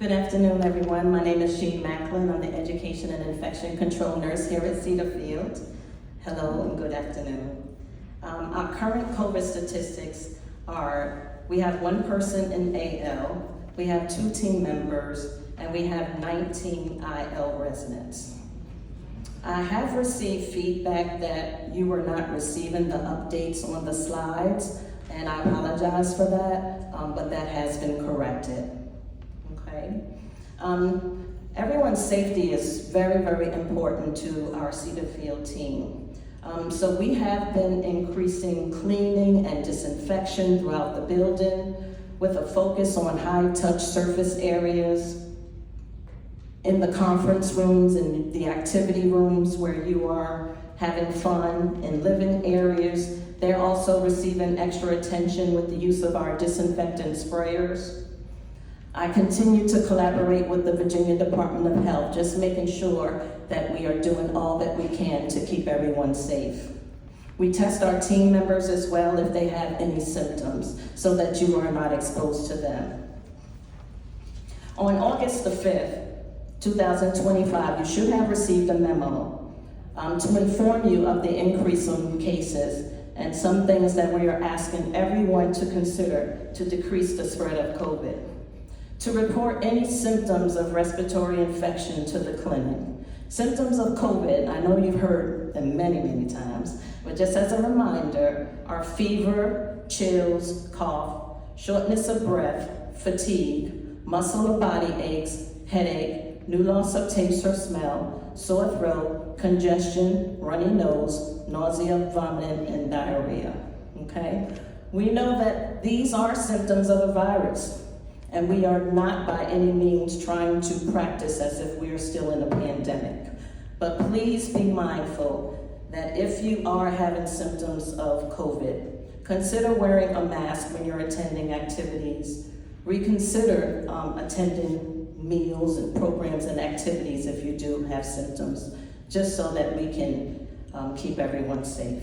Good afternoon, everyone. My name is Jean Macklin. I'm the Education and Infection Control Nurse here at Cedar Field. Hello and good afternoon. Our current COVID statistics are, we have 1 person in AL, we have 2 team members, and we have 19 IL residents. I have received feedback that you were not receiving the updates on the slides, and I apologize for that, but that has been corrected. Okay. Everyone's safety is very, very important to our Cedar Field team. So we have been increasing cleaning and disinfection throughout the building with a focus on high-touch surface areas, in the conference rooms and the activity rooms where you are having fun, in living areas. They're also receiving extra attention with the use of our disinfectant sprayers. I continue to collaborate with the Virginia Department of Health, just making sure that we are doing all that we can to keep everyone safe. We test our team members as well if they have any symptoms, so that you are not exposed to them. On August the 5th, 2025, you should have received a memo to inform you of the increase in cases and some things that we are asking everyone to consider to decrease the spread of COVID. To report any symptoms of respiratory infection to the clinic. Symptoms of COVID, I know you've heard them many, many times, but just as a reminder, are fever, chills, cough, shortness of breath, fatigue, muscle or body aches, headache, new loss of taste or smell, sore throat, congestion, runny nose, nausea, vomiting, and diarrhea, okay? We know that these are symptoms of a virus, and we are not by any means trying to practice as if we are still in a pandemic. But please be mindful that if you are having symptoms of COVID, consider wearing a mask when you're attending activities. Reconsider attending meals and programs and activities if you do have symptoms, just so that we can keep everyone safe.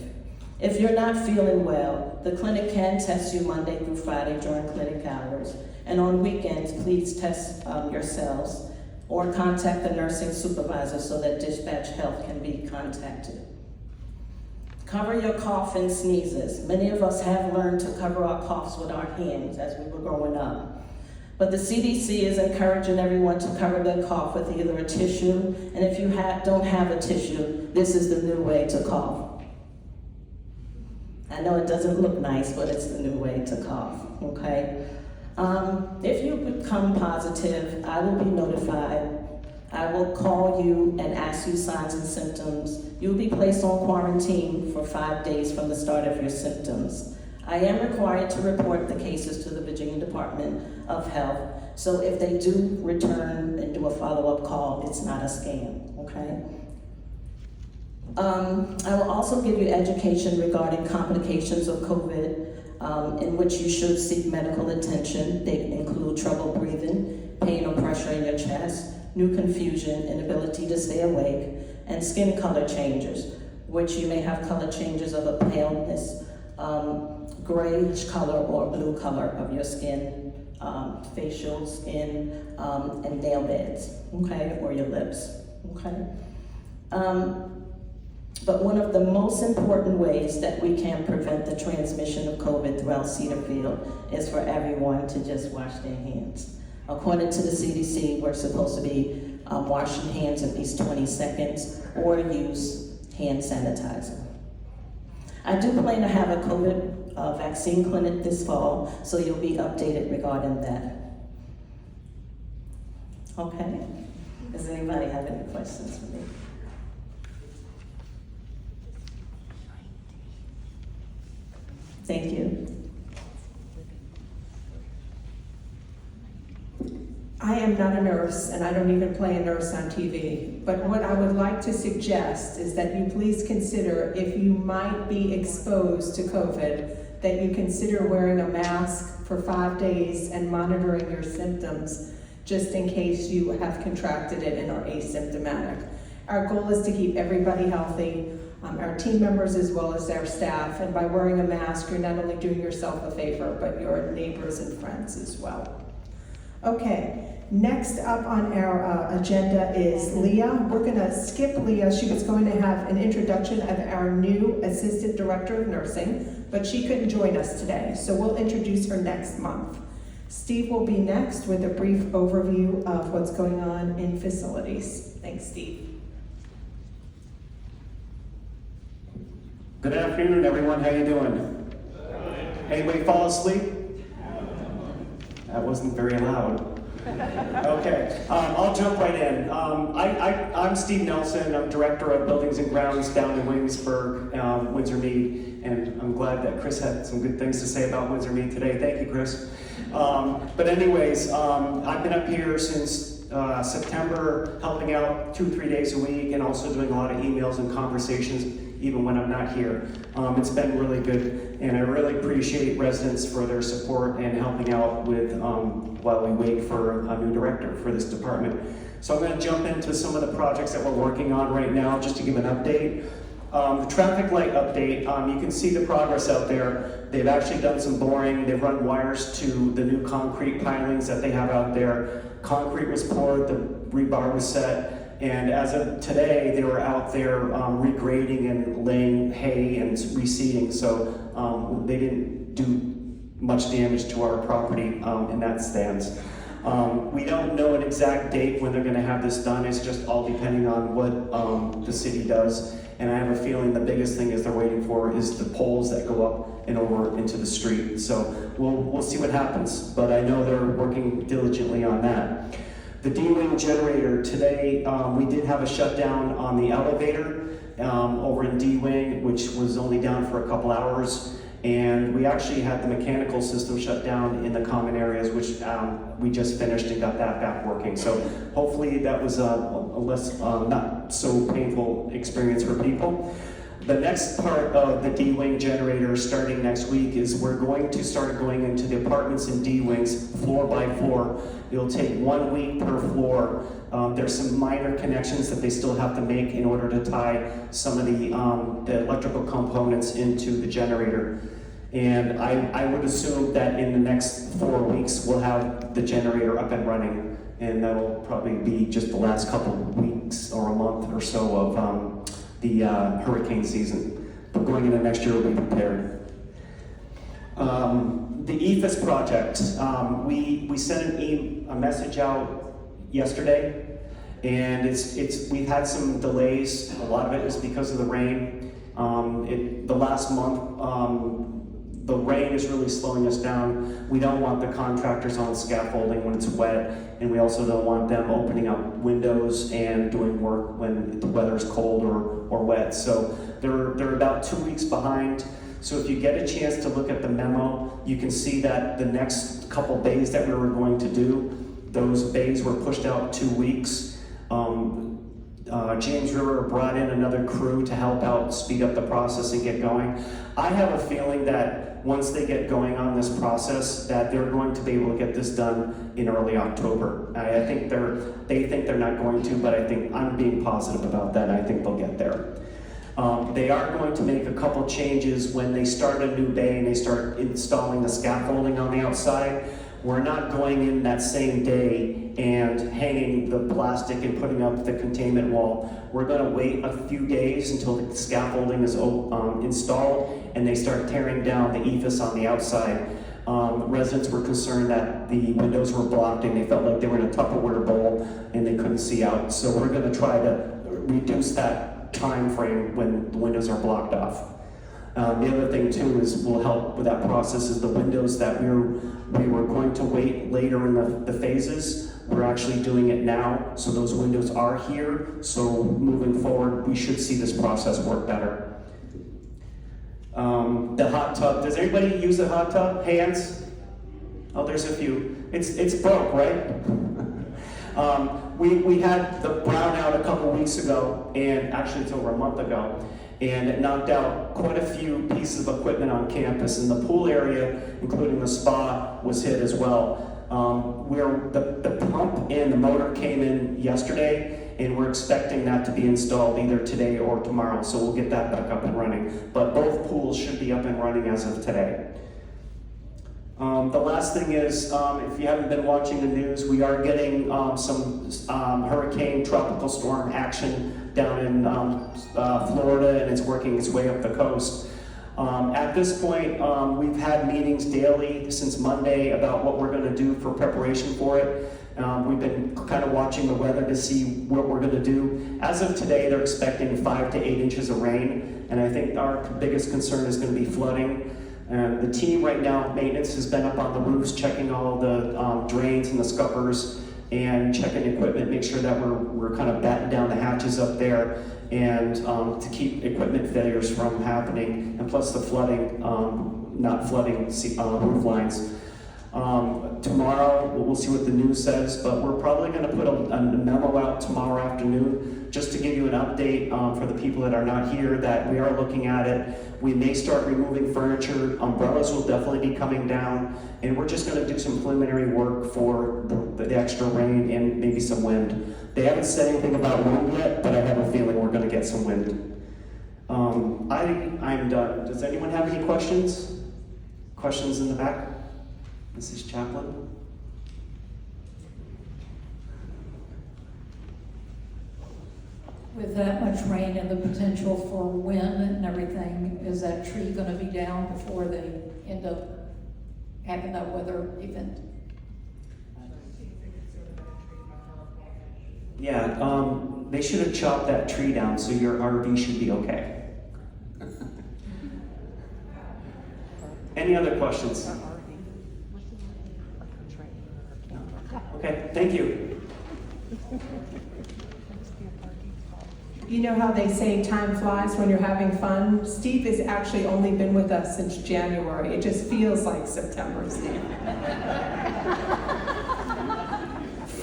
If you're not feeling well, the clinic can test you Monday through Friday during clinic hours. And on weekends, please test yourselves or contact the nursing supervisor so that dispatch health can be contacted. Cover your cough and sneezes. Many of us have learned to cover our coughs with our hands as we were growing up. But the CDC is encouraging everyone to cover their cough with either a tissue, and if you don't have a tissue, this is the new way to cough. I know it doesn't look nice, but it's the new way to cough, okay? If you become positive, I will be notified. I will call you and ask you signs and symptoms. You will be placed on quarantine for 5 days from the start of your symptoms. I am required to report the cases to the Virginia Department of Health, so if they do return and do a follow-up call, it's not a scam, okay? I will also give you education regarding complications of COVID, in which you should seek medical attention. They include trouble breathing, pain or pressure in your chest, new confusion, inability to stay awake, and skin color changes, which you may have color changes of a paleness, grayish color or blue color of your skin, facial skin, and nail beds, okay, or your lips, okay? But one of the most important ways that we can prevent the transmission of COVID throughout Cedar Field is for everyone to just wash their hands. According to the CDC, we're supposed to be washing hands at least 20 seconds or use hand sanitizer. I do plan to have a COVID vaccine clinic this fall, so you'll be updated regarding that. Okay, does anybody have any questions for me? Thank you. I am not a nurse, and I don't even play a nurse on TV, but what I would like to suggest is that you please consider, if you might be exposed to COVID, that you consider wearing a mask for 5 days and monitoring your symptoms, just in case you have contracted it and are asymptomatic. Our goal is to keep everybody healthy, our team members as well as our staff, and by wearing a mask, you're not only doing yourself a favor, but your neighbors and friends as well. Okay, next up on our agenda is Leah. We're gonna skip Leah. She was going to have an introduction of our new Assistant Director of Nursing, but she couldn't join us today, so we'll introduce her next month. Steve will be next with a brief overview of what's going on in facilities. Thanks, Steve. Good afternoon, everyone. How you doing? Anybody fall asleep? That wasn't very loud. Okay, I'll jump right in. I'm Steve Nelson. I'm Director of Buildings and Grounds down in Williamsburg, Windsor Mead, and I'm glad that Chris had some good things to say about Windsor Mead today. Thank you, Chris. But anyways, I've been up here since September, helping out 2-3 days a week, and also doing a lot of emails and conversations even when I'm not here. It's been really good, and I really appreciate residents for their support and helping out with while we wait for a new director for this department. So I'm going to jump into some of the projects that we're working on right now just to give an update. The traffic light update, you can see the progress out there. They've actually done some boring. They've run wires to the new concrete pilings that they have out there. Concrete was poured, the rebar was set, And as of today, they were out there regrading and laying hay and reseeding, so they didn't do much damage to our property in that stance. We don't know an exact date when they're going to have this done. It's just all depending on what the city does. And I have a feeling the biggest thing is they're waiting for is the poles that go up and over into the street. So we'll see what happens. But I know they're working diligently on that. The D-Wing generator, today we did have a shutdown on the elevator over in D-Wing, which was only down for a couple hours. And we actually had the mechanical system shut down in the common areas, which we just finished and got that back working. So hopefully that was a less, not so painful experience for people. The next part of the D-Wing generator starting next week is we're going to start going into the apartments in D-Wings floor by floor. It'll take 1 week per floor. There's some minor connections that they still have to make in order to tie some of the electrical components into the generator. And I would assume that in the next 4 weeks, we'll have the generator up and running. And that'll probably be just the last couple of weeks or a month or so of the hurricane season. But going into next year, we'll be prepared. The EFIS project, we sent a message out yesterday, and we've had some delays. A lot of it is because of the rain. The last month, the rain is really slowing us down. We don't want the contractors on scaffolding when it's wet, and we also don't want them opening up windows and doing work when the weather's cold or wet. So they're about 2 weeks behind. So if you get a chance to look at the memo, you can see that the next couple bays that we were going to do, those bays were pushed out 2 weeks. James River brought in another crew to help out, speed up the process and get going. I have a feeling that once they get going on this process, that they're going to be able to get this done in early October. I think they think they're not going to, but I think I'm being positive about that. I think they'll get there. They are going to make a couple changes when they start a new bay and they start installing the scaffolding on the outside. We're not going in that same day and hanging the plastic and putting up the containment wall. We're going to wait a few days until the scaffolding is installed and they start tearing down the EFIS on the outside. Residents were concerned that the windows were blocked and they felt like they were in a Tupperware bowl and they couldn't see out. So we're going to try to reduce that time frame when the windows are blocked off. The other thing too is will help with that process is the windows that we were going to wait later in the phases. We're actually doing it now, so those windows are here. So moving forward, we should see this process work better. The hot tub. Does anybody use a hot tub? Hands? Oh, there's a few. It's broke, right? We had the brownout a couple weeks ago, and actually it's over a month ago, and it knocked out quite a few pieces of equipment on campus, and the pool area, including the spa, was hit as well. Where the pump and the motor came in yesterday, and we're expecting that to be installed either today or tomorrow, so we'll get that back up and running. But both pools should be up and running as of today. The last thing is, if you haven't been watching the news, we are getting some hurricane tropical storm action down in Florida, and it's working its way up the coast. At this point, we've had meetings daily since Monday about what we're going to do for preparation for it. We've been kind of watching the weather to see what we're going to do. As of today, they're expecting 5 to 8 inches of rain, and I think our biggest concern is going to be flooding. The team right now, maintenance, has been up on the roofs checking all the drains and the scuppers and checking equipment, make sure that we're kind of batting down the hatches up there and to keep equipment failures from happening, and plus the flooding, not flooding roof lines. Tomorrow, we'll see what the news says, but we're probably going to put a memo out tomorrow afternoon just to give you an update for the people that are not here that we are looking at it. We may start removing furniture. Umbrellas will definitely be coming down, and we're just going to do some preliminary work for the extra rain and maybe some wind. They haven't said anything about wind yet, but I have a feeling we're going to get some wind. I'm done. Does anyone have any questions? Questions in the back? Mrs. Chaplin? With that much rain and the potential for wind and everything, is that tree gonna be down before they end up having that weather event? Yeah, they should have chopped that tree down, so your RV should be okay. Any other questions? Okay, thank you. You know how they say time flies when you're having fun? Steve has actually only been with us since January. It just feels like September, Steve.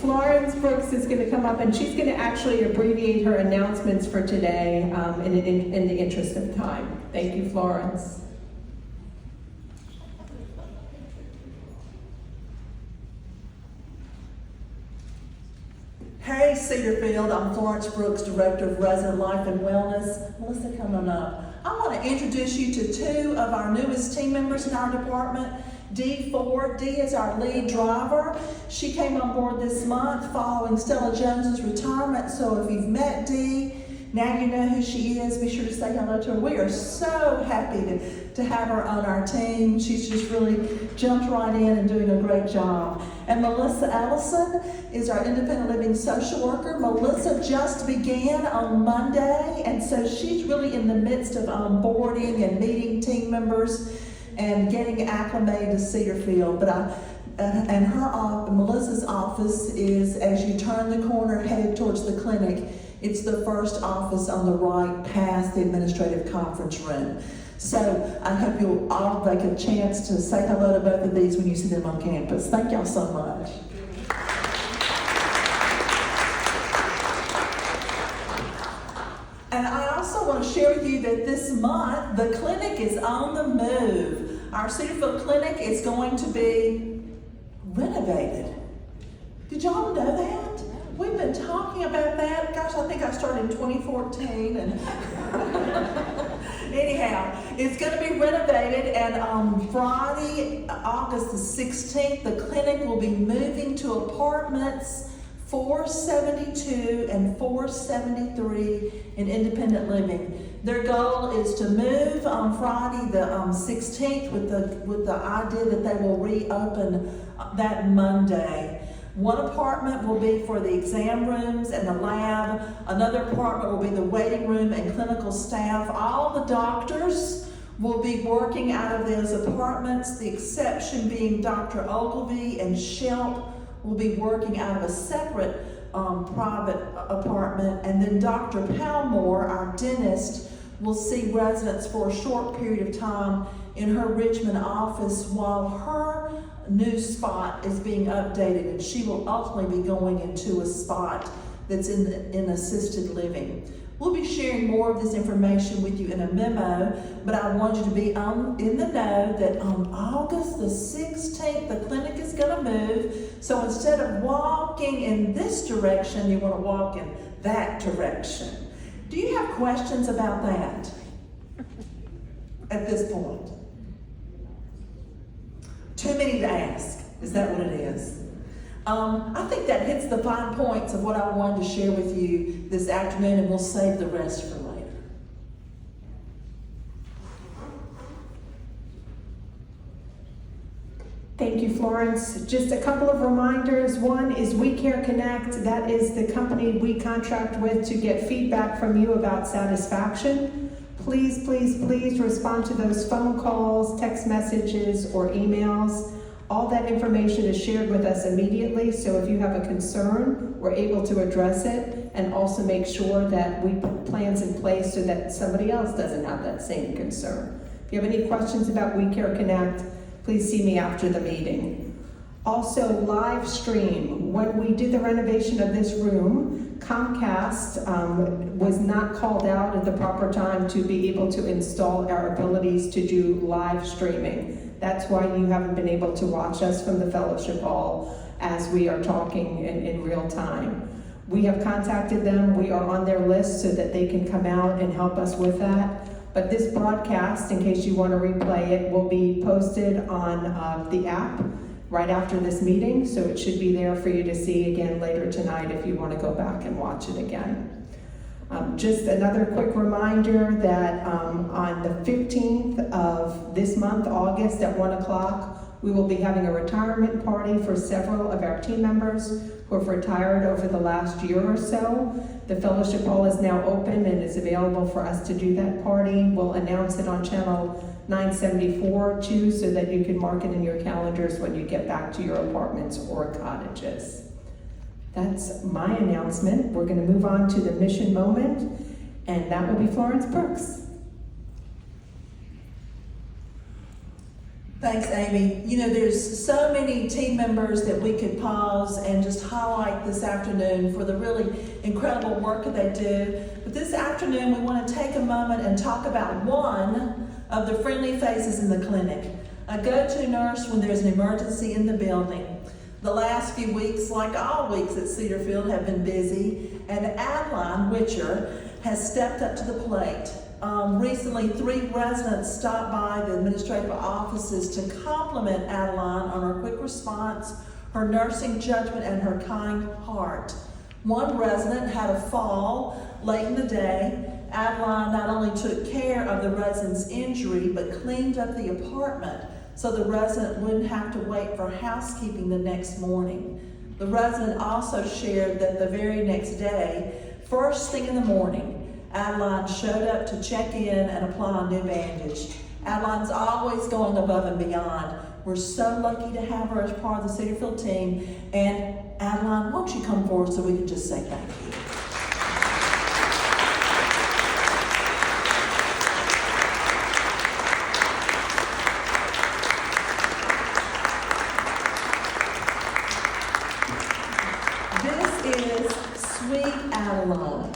Florence Brooks is going to come up and she's going to actually abbreviate her announcements for today in the interest of time. Thank you, Florence. Hey Cedarfield, I'm Florence Brooks, Director of Resident Life and Wellness. Melissa, come on up. I want to introduce you to two of our newest team members in our department. Dee Ford. Dee is our lead driver. She came on board this month following Stella Jones's retirement, so if you've met Dee, now you know who she is. Be sure to say hello to her. We are so happy to have her on our team. She's just really jumped right in and doing a great job. And Melissa Ellison is our independent living social worker. Melissa just began on Monday, and so she's really in the midst of onboarding and meeting team members and getting acclimated to Cedarfield. Melissa's office is, as you turn the corner headed towards the clinic, it's the first office on the right past the administrative conference room. So I hope you'll all take a chance to say hello to both of these when you see them on campus. Thank y'all so much. And I also want to share with you that this month, the clinic is on the move. Our Cedarfield clinic is going to be renovated. Did y'all know that? We've been talking about that. Gosh, I think I started in 2014. And anyhow, it's going to be renovated, and on Friday, August the 16th, the clinic will be moving to apartments 472 and 473 in independent living. Their goal is to move on Friday the 16th with the idea that they will reopen that Monday. One apartment will be for the exam rooms and the lab. Another apartment will be the waiting room and clinical staff. All the doctors will be working out of those apartments, the exception being Dr. Ogilvy and Shelp will be working out of a separate private apartment. And then Dr. Palmore, our dentist, will see residents for a short period of time in her Richmond office while her new spot is being updated, and she will ultimately be going into a spot that's in assisted living. We'll be sharing more of this information with you in a memo, but I want you to be in the know that on August the 16th, the clinic is going to move. So instead of walking in this direction, you want to walk in that direction. Do you have questions about that at this point? Too many to ask. Is that what it is? I think that hits the fine points of what I wanted to share with you this afternoon, and we'll save the rest for later. Thank you, Florence. Just a couple of reminders. One is We Care Connect. That is the company we contract with to get feedback from you about satisfaction. Please, please, please respond to those phone calls, text messages, or emails. All that information is shared with us immediately, so if you have a concern, we're able to address it and also make sure that we put plans in place so that somebody else doesn't have that same concern. If you have any questions about We Care Connect, please see me after the meeting. Also, live stream. When we did the renovation of this room, Comcast was not called out at the proper time to be able to install our abilities to do live streaming. That's why you haven't been able to watch us from the fellowship hall as we are talking in real time. We have contacted them. We are on their list so that they can come out and help us with that. But this broadcast, in case you want to replay it, will be posted on the app right after this meeting, so it should be there for you to see again later tonight if you want to go back and watch it again. Just another quick reminder that on the 15th of this month, August, at 1 o'clock, we will be having a retirement party for several of our team members who have retired over the last year or so. The fellowship hall is now open and is available for us to do that party. We'll announce it on channel 974 too, so that you can mark it in your calendars when you get back to your apartments or cottages. That's my announcement. We're going to move on to the mission moment, and that will be Florence Brooks. Thanks, Amy. You know, there's so many team members that we could pause and just highlight this afternoon for the really incredible work that they do. But this afternoon, we want to take a moment and talk about one of the friendly faces in the clinic, a go-to nurse when there's an emergency in the building. The last few weeks, like all weeks at Cedarfield, have been busy, and Adeline Witcher has stepped up to the plate. Recently, 3 residents stopped by the administrative offices to compliment Adeline on her quick response, her nursing judgment, and her kind heart. One resident had a fall late in the day. Adeline not only took care of the resident's injury, but cleaned up the apartment so the resident wouldn't have to wait for housekeeping the next morning. The resident also shared that the very next day, first thing in the morning, Adeline showed up to check in and apply a new bandage. Adeline's always going above and beyond. We're so lucky to have her as part of the Cedarfield team. And Adeline, won't you come forward so we can just say thank you? This is sweet Adeline.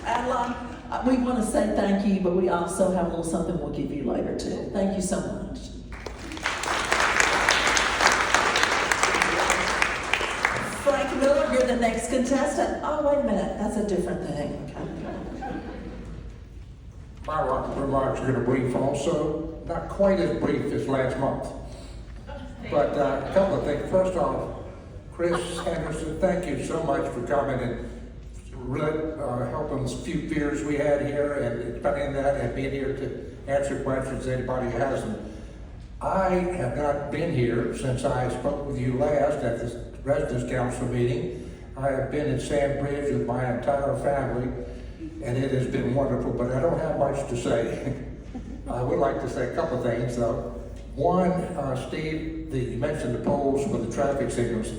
Adeline, we want to say thank you, but we also have a little something we'll give you later too. Thank you so much. Frank Miller, you're the next contestant. Oh, wait a minute, that's a different thing. Okay. My remarks are going to be brief also, not quite as brief as last month. But a couple of things. First off, Chris Henderson, thank you so much for coming and really helping us few fears we had here and explaining that and being here to answer questions anybody has them. I have not been here since I spoke with you last at the Residents Council meeting. I have been in Sandbridge with my entire family, and it has been wonderful, but I don't have much to say. I would like to say a couple of things though. One, Steve, you mentioned the poles for the traffic signals.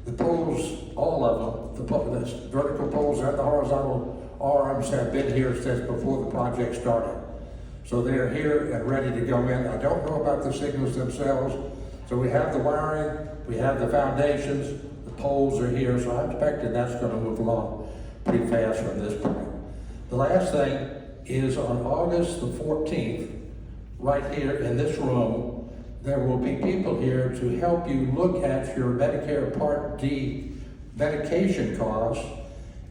The poles, all of them, the vertical poles and the horizontal arms have been here since before the project started. So they're here and ready to go in. I don't know about the signals themselves. So we have the wiring, we have the foundations, the poles are here, so I'm expecting that's going to move along pretty fast from this point. The last thing is on August the 14th, right here in this room, there will be people here to help you look at your Medicare Part D medication costs,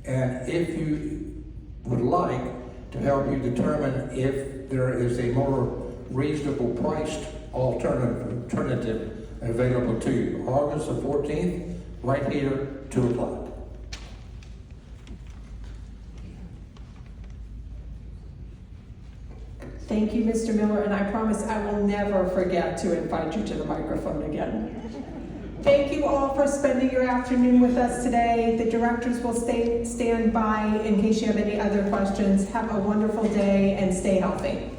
and if you would like, to help you determine if there is a more reasonable priced alternative available to you. August the 14th, right here, 2 o'clock. Thank you, Mr. Miller, and I promise I will never forget to invite you to the microphone again. Thank you all for spending your afternoon with us today. The directors will stand by in case you have any other questions. Have a wonderful day and stay healthy.